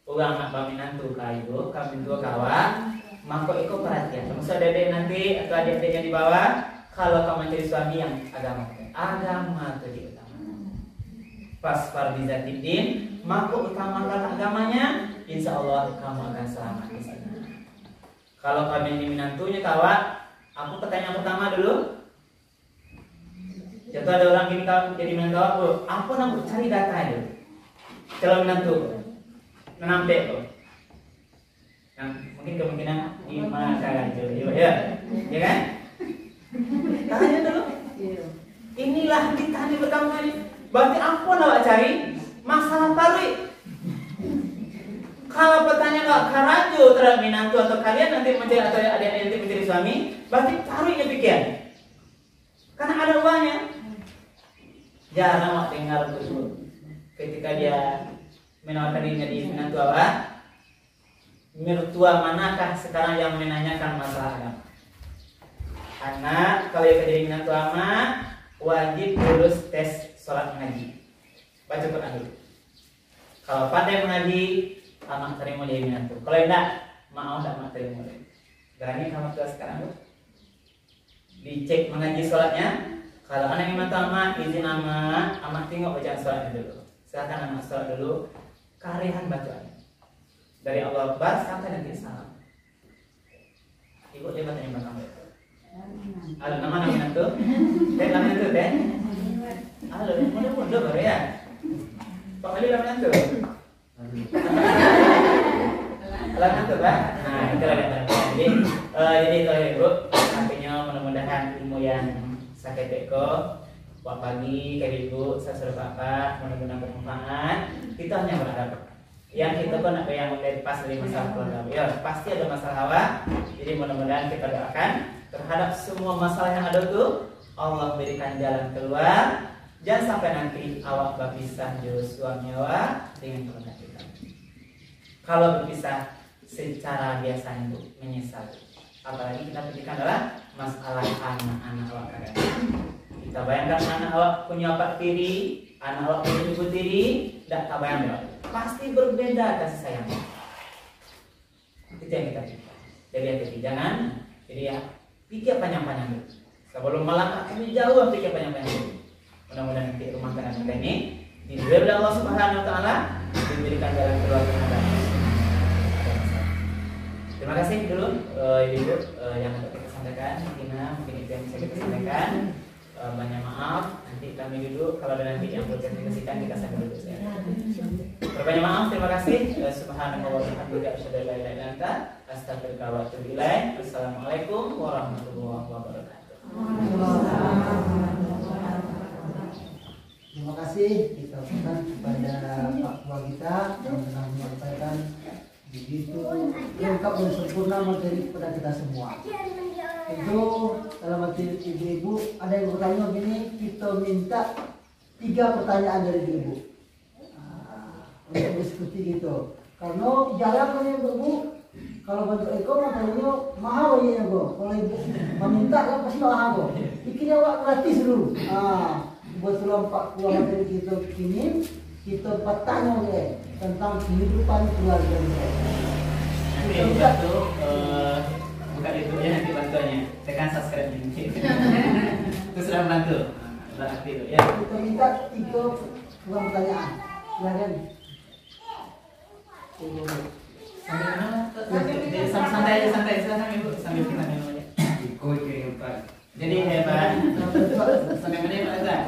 orang nak baminantu kayu, kami dua kawan, maka ikut perhatian. Termasuk adik nanti atau adik-adiknya di bawah, kalau kamu mencari suami yang agama itu diutamakan. Pas fardizatidin, maka utamakan agamanya, insya Allah kamu akan selamat di sana. Kalau kami ini menantunya kawan, aku pertanyaan pertama dulu. Jatuh ada orang gini kawan jadi menantu aku nak cari data itu. Kalau menantu, menampak tuh. Nah, mungkin kemungkinan 5 kali ya kan? Tanya dulu. Inilah ditanya pertama kali. Berarti apa nak cari masalah parui. Kalau pertanyaan nak karajo terhadap minantu atau kalian nanti mencari atau ada yang nanti mencari suami, berarti paruinya pikiran. Karena ada uangnya. Jarang mak tinggal tersebut. Ketika dia menawarkan dirinya di minantu awak. Mertua manakah sekarang yang menanyakan masalah agama? Anak kalau yang jadi minantu amat wajib lulus tes sholat mengaji. Baca Quran dulu. Kalau pandai mengaji, amak terima jadi minantu. Kalau tidak, mau tidak mak terima. Berani kamu tua sekarang tuh? Dicek mengaji sholatnya. Kalau anak minantu amat izin amat tengok bacaan sholatnya dulu. Silakan anak sholat dulu. Karihan bacaannya. Dari Allah Akbar sampai nanti salam. Ibu dia bertanya sama kamu. Halo, nama itu? Nama itu teh? Halo, mudah-mudah baru ya. Pak Ali nama itu? Nama itu Pak? Nah itu lagi jadi kalau ibu artinya mudah-mudahan ilmu yang sakit beko. Pak pagi, kayak ibu, saya suruh bapak mudah-mudahan bermanfaat. Kita hanya berharap. Yang kita pun ada yang dari pas dari masalah keluarga ya pasti ada masalah awak. Jadi mudah-mudahan kita doakan terhadap semua masalah yang ada tuh Allah berikan jalan keluar. Jangan sampai nanti awak berpisah jauh suami awak dengan keluarga kita. Kalau berpisah secara biasa itu menyesal. Apalagi kita pikirkan adalah masalah anak-anak awak kadang. Kita bayangkan anak awak punya 4 tiri, anak awak punya 7 tiri, tak bayang pasti berbeda kasih sayang. Itu yang kita pikirkan. Jadi hati-hati, jangan. Jadi ya pikir panjang-panjang dulu. Sebelum melangkah lebih jauh, pikir panjang-panjang dulu. Mudah-mudahan nanti rumah tangga kita ini diberi oleh Allah Subhanahu Wa Taala, diberikan jalan keluar yang ada. Terima kasih dulu ibu yang dapat kita sampaikan. Mungkin itu yang bisa kita sampaikan. Banyak maaf. Nanti kami duduk. Kalau ada nanti yang perlu diklarifikasikan kita sambil duduk. Berbanyak maaf. Terima kasih. Subhanallah wa bihamdihi asyhadu an la ilaha illa anta astaghfiruka wa atubu ilaik. Wassalamualaikum warahmatullahi wabarakatuh. Terima kasih kita ucapkan kepada Pak Tua kita yang telah menyampaikan begitu lengkap dan sempurna materi kepada kita semua. Tentu dalam materi ibu-ibu ada yang bertanya begini, kita minta 3 pertanyaan dari ibu untuk diskusi gitu. Karena jarang kan ibu, kalau bentuk eko matanya mahal ya bu. Kalau ibu meminta kan pasti mahal bu. Bikin awak gratis dulu. Buat Pak Tua materi kita ini kita bertanya tentang kehidupan keluarga kita. Nanti bantu buka YouTube-nya nanti bantuannya. Tekan subscribe ini. Itu sudah membantu. Berarti itu ya. Kita minta 3 pertanyaan. Silakan. Santai aja, silakan ibu sambil kita minum aja. Ikut yang Pak. Jadi hebat. Sampai mana Pak Azhar?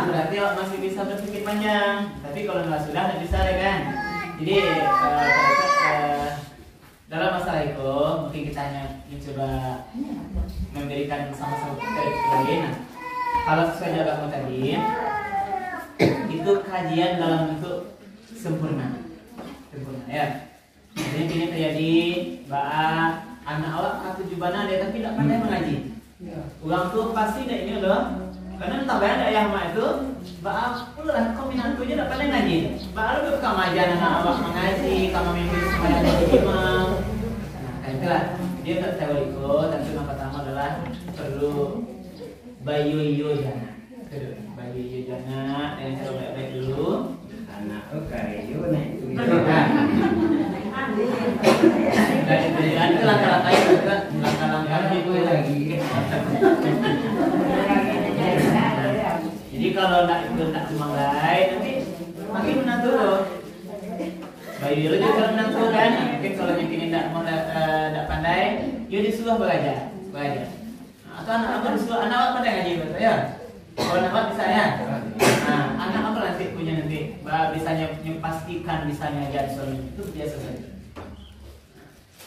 Berarti masih bisa berpikir panjang. Tapi kalau nggak sudah nggak bisa ya kan. Jadi dalam masalah itu mungkin kita hanya mencoba memberikan sama-sama dari nah, kalau sesuai jawabanmu tadi itu kajian dalam bentuk sempurna ya. Jadi ini terjadi anak awak satu jubana dia tapi tidak pandai mengaji. Ulang tuh pasti tidak ini loh. Karena entah bayang ada yang mak itu, pulang kombinantunya tidak pandai ngaji. Baru kamu ajar anak awak mengaji, kamu mimpi supaya jadi imam. Nah, itulah dia tak tahu ikut. Tentu yang pertama adalah perlu bayu jana. Bayu jana dengan cara baik-baik dulu. Anak kayu naik itu. Dan itu langkah-langkah itu lagi. Jadi kalau tak semangat nanti makin menantu loh. Bayu dulu juga menantu kan. Mungkin kalau yang kini tak pandai, dia disuruh belajar. Atau anak disuruh anak pandai ngaji betul ya. Kalau anak bisa ya. Nah, anak apa nanti punya nanti bisanya pastikan bisa ngajar suami itu biasa saja.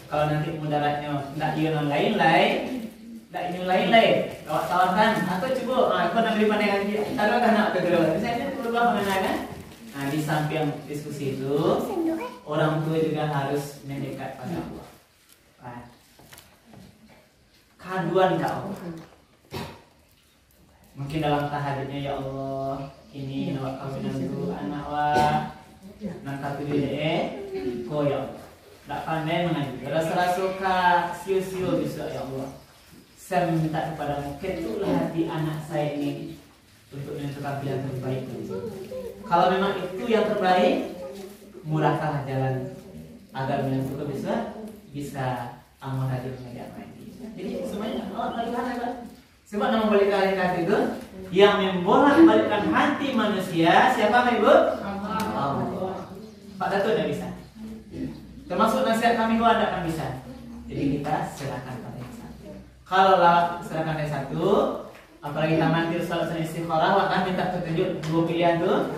Kalau nanti mudaratnya tidak iuran lain-lain, awak tawarkan atau coba aku nak beri pandai ngaji, taruhkan nak kedua. Misalnya berubah mengenai. Nah, di samping diskusi itu, orang tua juga harus mendekat pada Allah. Kaduan ke Allah. Mungkin dalam tahajudnya ya Allah, ini awak kawin dulu anak awak, nak katu dia, ko ya Allah. Tak pandai mengaji, rasa-rasa suka siu-siu bisa ya Allah. Saya minta kepadamu, ketuklah hati anak saya ini untuk menentukan pilihan terbaik. Kalau memang itu yang terbaik, murahkanlah jalan agar menentukan bisa amal hadir menjadi apa ini. Jadi semuanya Allah kalian Sebab nama balik hakikat itu yang membolak-balikkan hati manusia siapa Ibu? Allah. Pak Datuk tidak bisa. Termasuk nasihat kami kalau ada kan bisa. Jadi kita serahkan pada yang satu. Kalau serahkan yang satu, apalagi kita mantir salat dan istikharah, akan minta petunjuk dua pilihan tuh,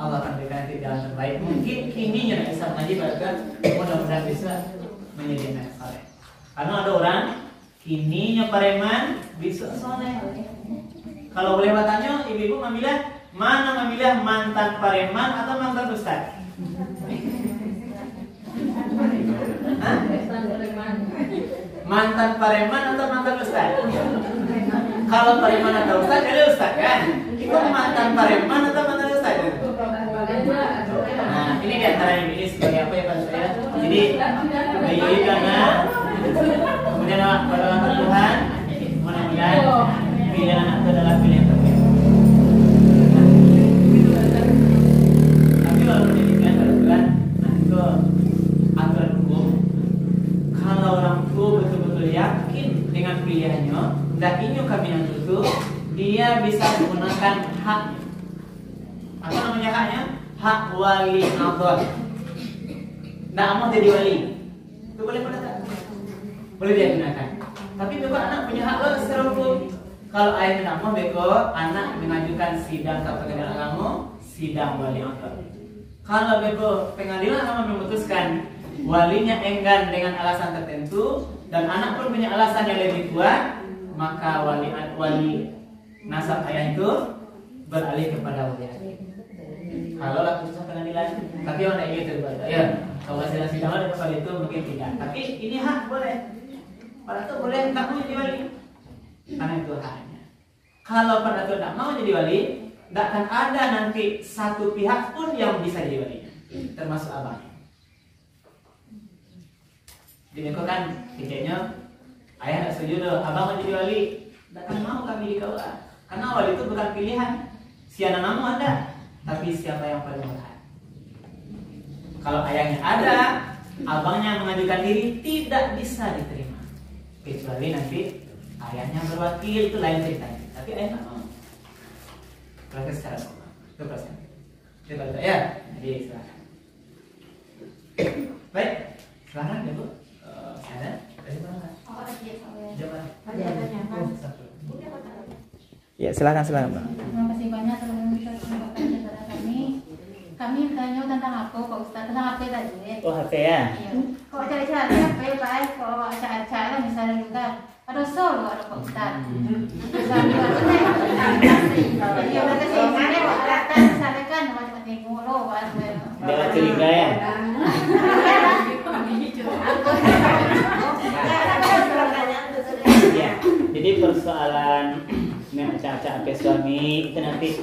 Allah akan berikan nanti jalan terbaik. Mungkin kini yang bisa mengaji bahkan mudah-mudahan bisa menjadi anak saleh. Karena ada orang kininya pareman bisa soleh. Kalau boleh bertanya, ibu-ibu memilih mana memilih mantan pareman atau mantan ustaz? Hah? Mantan pareman atau mantan ustaz? Kalau pareman atau ustaz, jadi ustaz kan? Itu mantan pareman atau mantan ustaz? Nah, ini diantaranya ini sebagai apa ya Pak saya? Jadi bayi karena kemudian pada Tuhan mudah-mudahan pilihan anak itu adalah pilihan terbaik. Tapi kalau pendidikan kebetulan, nah itu aturan hukum. Kalau orang tua betul-betul yakin dengan pilihannya, dan ini kami yang itu, dia bisa menggunakan hak. Apa namanya haknya? Hak wali adhar. Nah, mau jadi wali. Itu boleh pada tak? Boleh dia gunakan. Tapi juga anak punya hak loh secara hukum. Kalau ayah tidak mau, beko anak mengajukan sidang atau pengadilan agama, sidang wali adhar. Kalau beko pengadilan agama memutuskan walinya enggan dengan alasan tertentu dan anak pun punya alasan yang lebih kuat, maka wali nasab ayah itu beralih kepada wali ayah. Kalau lah putusan pengadilan, tapi orang itu berbeda. Ya, kalau hasil sidang ada kepada itu mungkin tidak. Tapi ini hak boleh. Pada itu boleh tak mau jadi wali, karena itu haknya. Kalau pada itu tidak mau jadi wali, tidak akan ada nanti satu pihak pun yang bisa jadi walinya, termasuk abangnya. Jadi kau kan tidaknya ayah tidak setuju loh, abang mau jadi wali, tidak akan mau kami di KUA. Karena wali itu bukan pilihan. Si anak kamu ada, tapi siapa yang paling berhak? Kalau ayahnya ada, abangnya mengajukan diri tidak bisa diterima, kecuali nanti ayahnya berwakil, itu lain ceritanya. Tapi ayah tidak mau. Proses secara normal, itu proses. Coba ya, jadi silakan. Baik, silakan ya Bu. Ada? Dari mana? Jawab. Ya, silakan Bang. Terima kasih banyak telah memberikan kesempatan kepada kami. Kami bertanya tentang apa Pak Ustaz? Tentang HP tadi. Oh, HP ya? Iya. Kalau acara-acara HP baik, kalau acara-acara misalnya juga ada solo ada Pak Ustaz. Misalnya iya mereka sih ada kelihatan misalnya kan macam tengok lo Jangan curiga ya. Ya, jadi persoalan caca-caca suami itu nanti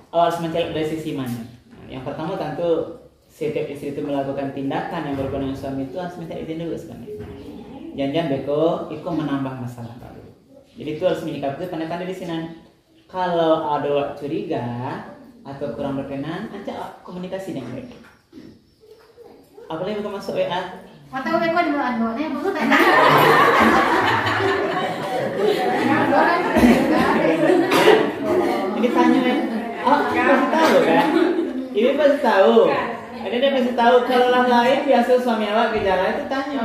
harus mencari dari sisi mana. Yang pertama tentu setiap istri itu melakukan tindakan yang berhubungan dengan suami itu harus minta izin dulu sebenarnya. Jangan beko, itu menambah masalah baru. Jadi itu harus menyikapi itu tanda-tanda di sini. Kalau ada curiga atau kurang berkenan, ajak komunikasi dengan mereka. Apalagi bukan masuk WA. Atau beko di luar nih, maksud tanya. Ini tanya nih, oh pasti tahu kan? Ini pasti tahu. Ini dia pasti tahu. Kalau lah lain biasa suami awak ke jalan itu tanya.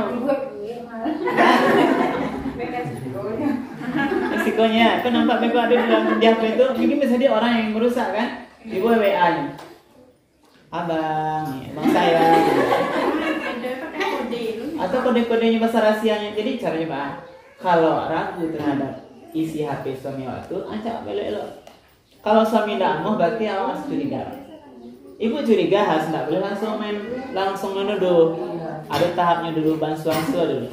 Risikonya, kan nampak beko ada di dalam HP itu, mungkin bisa dia orang yang merusak kan? Ibu WA-nya, abang saya. Atau kode-kodenya bahasa rahasianya. Jadi caranya Pak, kalau ragu terhadap isi HP suami awak itu, ajak belok-belok. Kalau suami tidak mau, berarti awak harus curiga. Ibu curiga harus tidak boleh langsung menuduh. Ada tahapnya dulu, bansuansu dulu.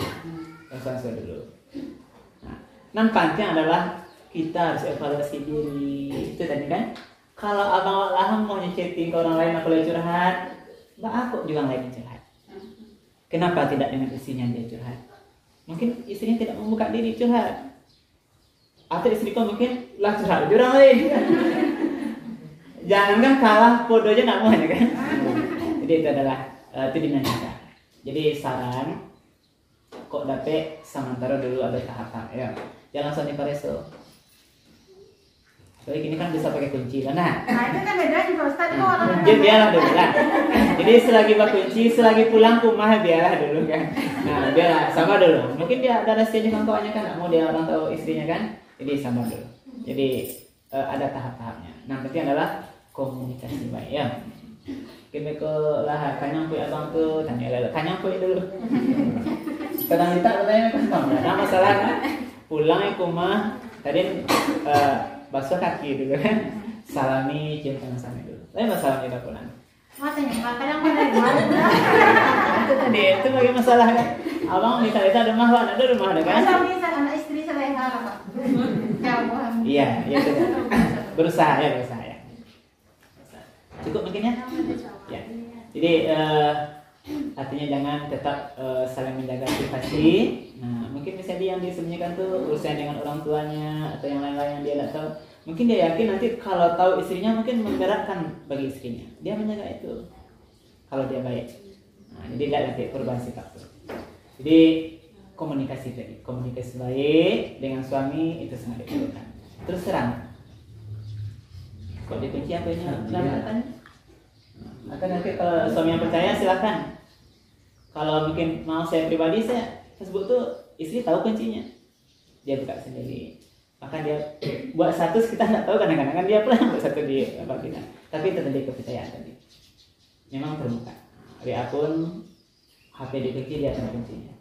Nah, penting adalah kita harus evaluasi diri. Itu tadi kan. Kalau abang awak laham mau chatting ke orang lain, aku boleh curhat, mbak aku juga lagi curhat. Kenapa tidak dengan istrinya dia curhat? Mungkin istrinya tidak membuka diri curhat. Atau istri kau mungkin lah curhat di orang lain. Jangan kan kalah podo aja nak mau kan. Jadi itu adalah itu dinamika. Jadi saran kok dapet sementara dulu ada tahap-tahap ya. jangan langsung dipareso. Soalnya gini kan bisa pakai kunci lah. Nah, Nah itu kan bedanya Pak Ustaz kok orang jadi biarlah dulu lah. Jadi selagi berkunci, selagi pulang ke rumah biarlah dulu kan. Nah, biarlah sama dulu. Mungkin dia ada rahasianya kan kawannya kan, nggak mau dia orang tahu istrinya kan. Jadi sama dulu. Jadi ada tahap-tahapnya. Nah, penting adalah komunikasi baik ya. Kita ke lah kanyang pui abang tuh tanya lele kanyang pui dulu. Kadang kita katanya kan nah masalah kan pulang ke rumah tadi basuh kaki dulu kan, salami cium tangan sama dulu. Tapi masalah kita pulang. Matanya kadang mana buat. Itu tadi itu bagi masalah kan. Abang minta ada rumah ada rumah ada kan? Masa bisa anak istri saya yang harap Pak. Jauh. Iya, iya itu. Berusaha ya. Cukup mungkin ya? Ya. Jadi artinya jangan tetap saling menjaga privasi. Nah, mungkin bisa yang disembunyikan tuh urusan dengan orang tuanya atau yang lain-lain yang dia tidak tahu. Mungkin dia yakin nanti kalau tahu istrinya mungkin memberatkan bagi istrinya. Dia menjaga itu. Kalau dia baik. Nah, jadi tidak nanti perubahan sikap tuh. Jadi komunikasi tadi, komunikasi baik dengan suami itu sangat diperlukan. Terus terang. Kok dikunci apa ini? Silakan. Atau nanti kalau suami yang percaya silakan. Kalau mungkin mau saya pribadi saya Facebook tuh istri tahu kuncinya. Dia buka sendiri. Maka dia buat status kita nggak tahu kadang-kadang kan dia pernah buat satu di apa kita. Tapi itu tadi kepercayaan tadi. Memang terbuka. Dari akun HP dikunci dia tahu kuncinya.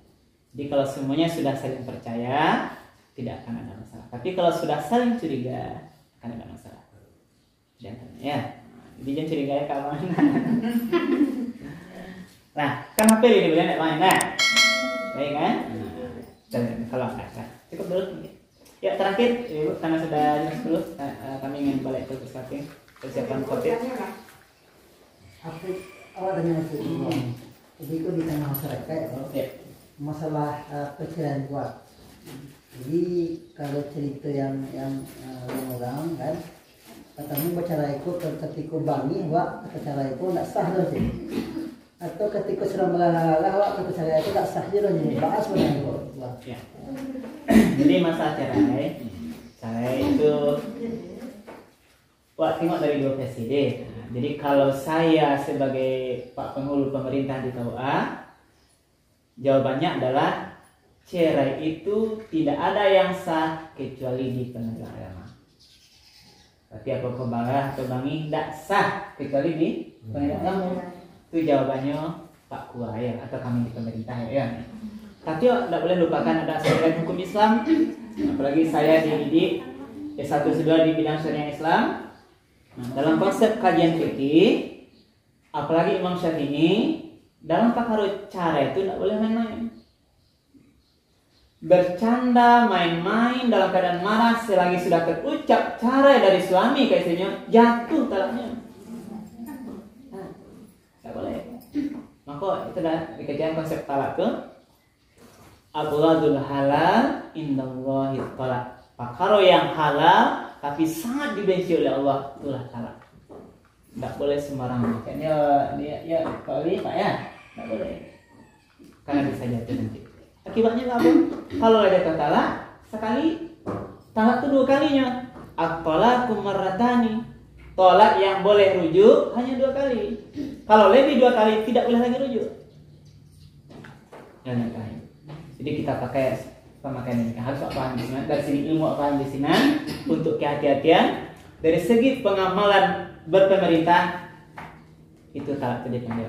Jadi kalau semuanya sudah saling percaya tidak akan ada masalah. Tapi kalau sudah saling curiga akan ada masalah. Jangan ya. Jadi jangan curiga ya kawan. Nah, kan HP ini boleh enggak main nah. Baik kan? Dan kalau enggak cukup dulu. Ya terakhir, Ibu, karena sudah jam 10 kami ingin balik ke persiapan Covid. Apa awak tanya itu? Jadi itu di tengah masyarakat Ya. masalah perceraian kuat. Jadi kalau cerita yang orang kan katanya bicara ikut ketika bangi wak bicara ikut tidak sah loh sih. Atau ketika sudah melalah wak bicara itu tidak sah je loh jadi bahas benar kok. Ya. Jadi masalah cerai itu wak tengok dari dua versi deh. Nah, jadi kalau saya sebagai Pak Penghulu Pemerintah di KUA, jawabannya adalah cerai itu tidak ada yang sah kecuali di pengadilan agama. Tapi apa kebalah atau bangi tidak sah kecuali di pengadilan agama. Itu jawabannya Pak Kuaya atau kami di pemerintah ya. Tapi tidak boleh lupakan ada aspek hukum Islam. Apalagi saya dididik S1 S2 di bidang syariah Islam. Nah, dalam konsep kajian fikih, apalagi Imam Syafi'i, dalam perkara cara itu tidak boleh main-main. Bercanda, main-main dalam keadaan marah selagi sudah terucap cara dari suami ke istrinya jatuh talaknya. Tidak boleh. Maka itu dah dikajian konsep talak ke abghadul halal indallahi talak. Perkara yang halal tapi sangat dibenci oleh Allah itulah talak. Tidak boleh sembarangan. Kayaknya dia Pak Ali Pak ya, tidak boleh. Karena bisa jatuh nanti. Akibatnya apa? Kalau ada talak sekali, talak itu dua kalinya. At-talaqu marratani. Tolak yang boleh rujuk hanya 2 kali. Kalau lebih 2 kali tidak boleh lagi rujuk. Jangan kali. Jadi kita pakai pemakaian ini harus paham di sini. Dari sini ilmu paham di sini untuk kehati-hatian. Dari segi pengamalan berpemerintah itu talak itu dipanggil.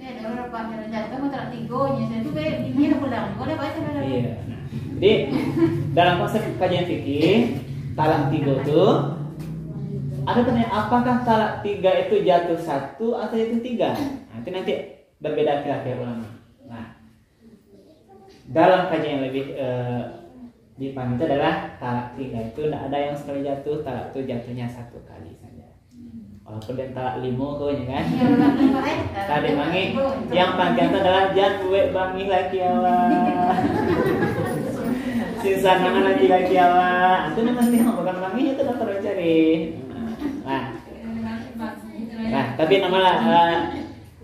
Ya, ada beberapa cara jatuh mau talak tigonya. Saya tuh kayak ini pulang. Boleh baca dah. Iya. Nah, jadi dalam konsep kajian fikih talak 3 itu ada pertanyaan apakah talak 3 itu jatuh 1 atau jatuh 3? Nah, itu nanti berbeda khilaf ulama. Nah, dalam kajian yang lebih dipahami itu adalah talak 3 itu tidak ada yang sekali jatuh, talak itu jatuhnya 1 kali saja. Walaupun dia talak 5 kau kan? Tadi mangi yang panjang itu adalah jatuh bangi laki awak. Sisa nama lagi awak. Itu namanya tengok bukan bangi itu dah terus cari. Nah, tapi nama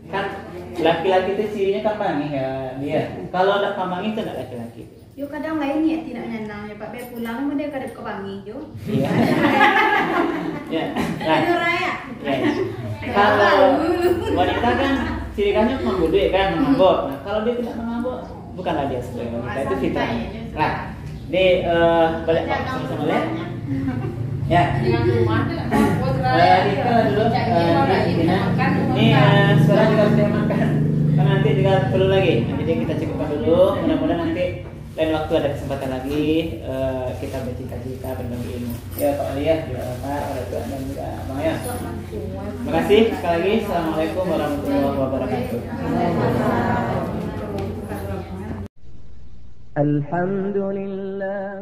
kan laki-laki itu cirinya kambangi ya dia. Kalau ada kambangi itu tidak laki-laki. Yo kadang lain ni tidak nyanang ya Pak Be pulang dia kadang ke bangi jo. Iya. Ya. Nah, Itu raya. ya. Kalau wanita kan ciri khasnya menggoda kan, memabok. Nah, kalau dia tidak memabok, bukanlah dia sebagai wanita, itu fitrah. Nah, di balik sama-sama lihat. Ya. Dengan rumah tuh Kita dulu ini suara juga harus diamankan karena nanti juga perlu lagi. Jadi kita cukupkan dulu. Mudah-mudahan nanti lain waktu ada kesempatan lagi kita bercita-cita berbagi ilmu. Ya Pak Ali ya, juga Bapak, orang tua dan juga Bang ya. Terima kasih sekali lagi. Assalamualaikum warahmatullahi wabarakatuh. Alhamdulillah.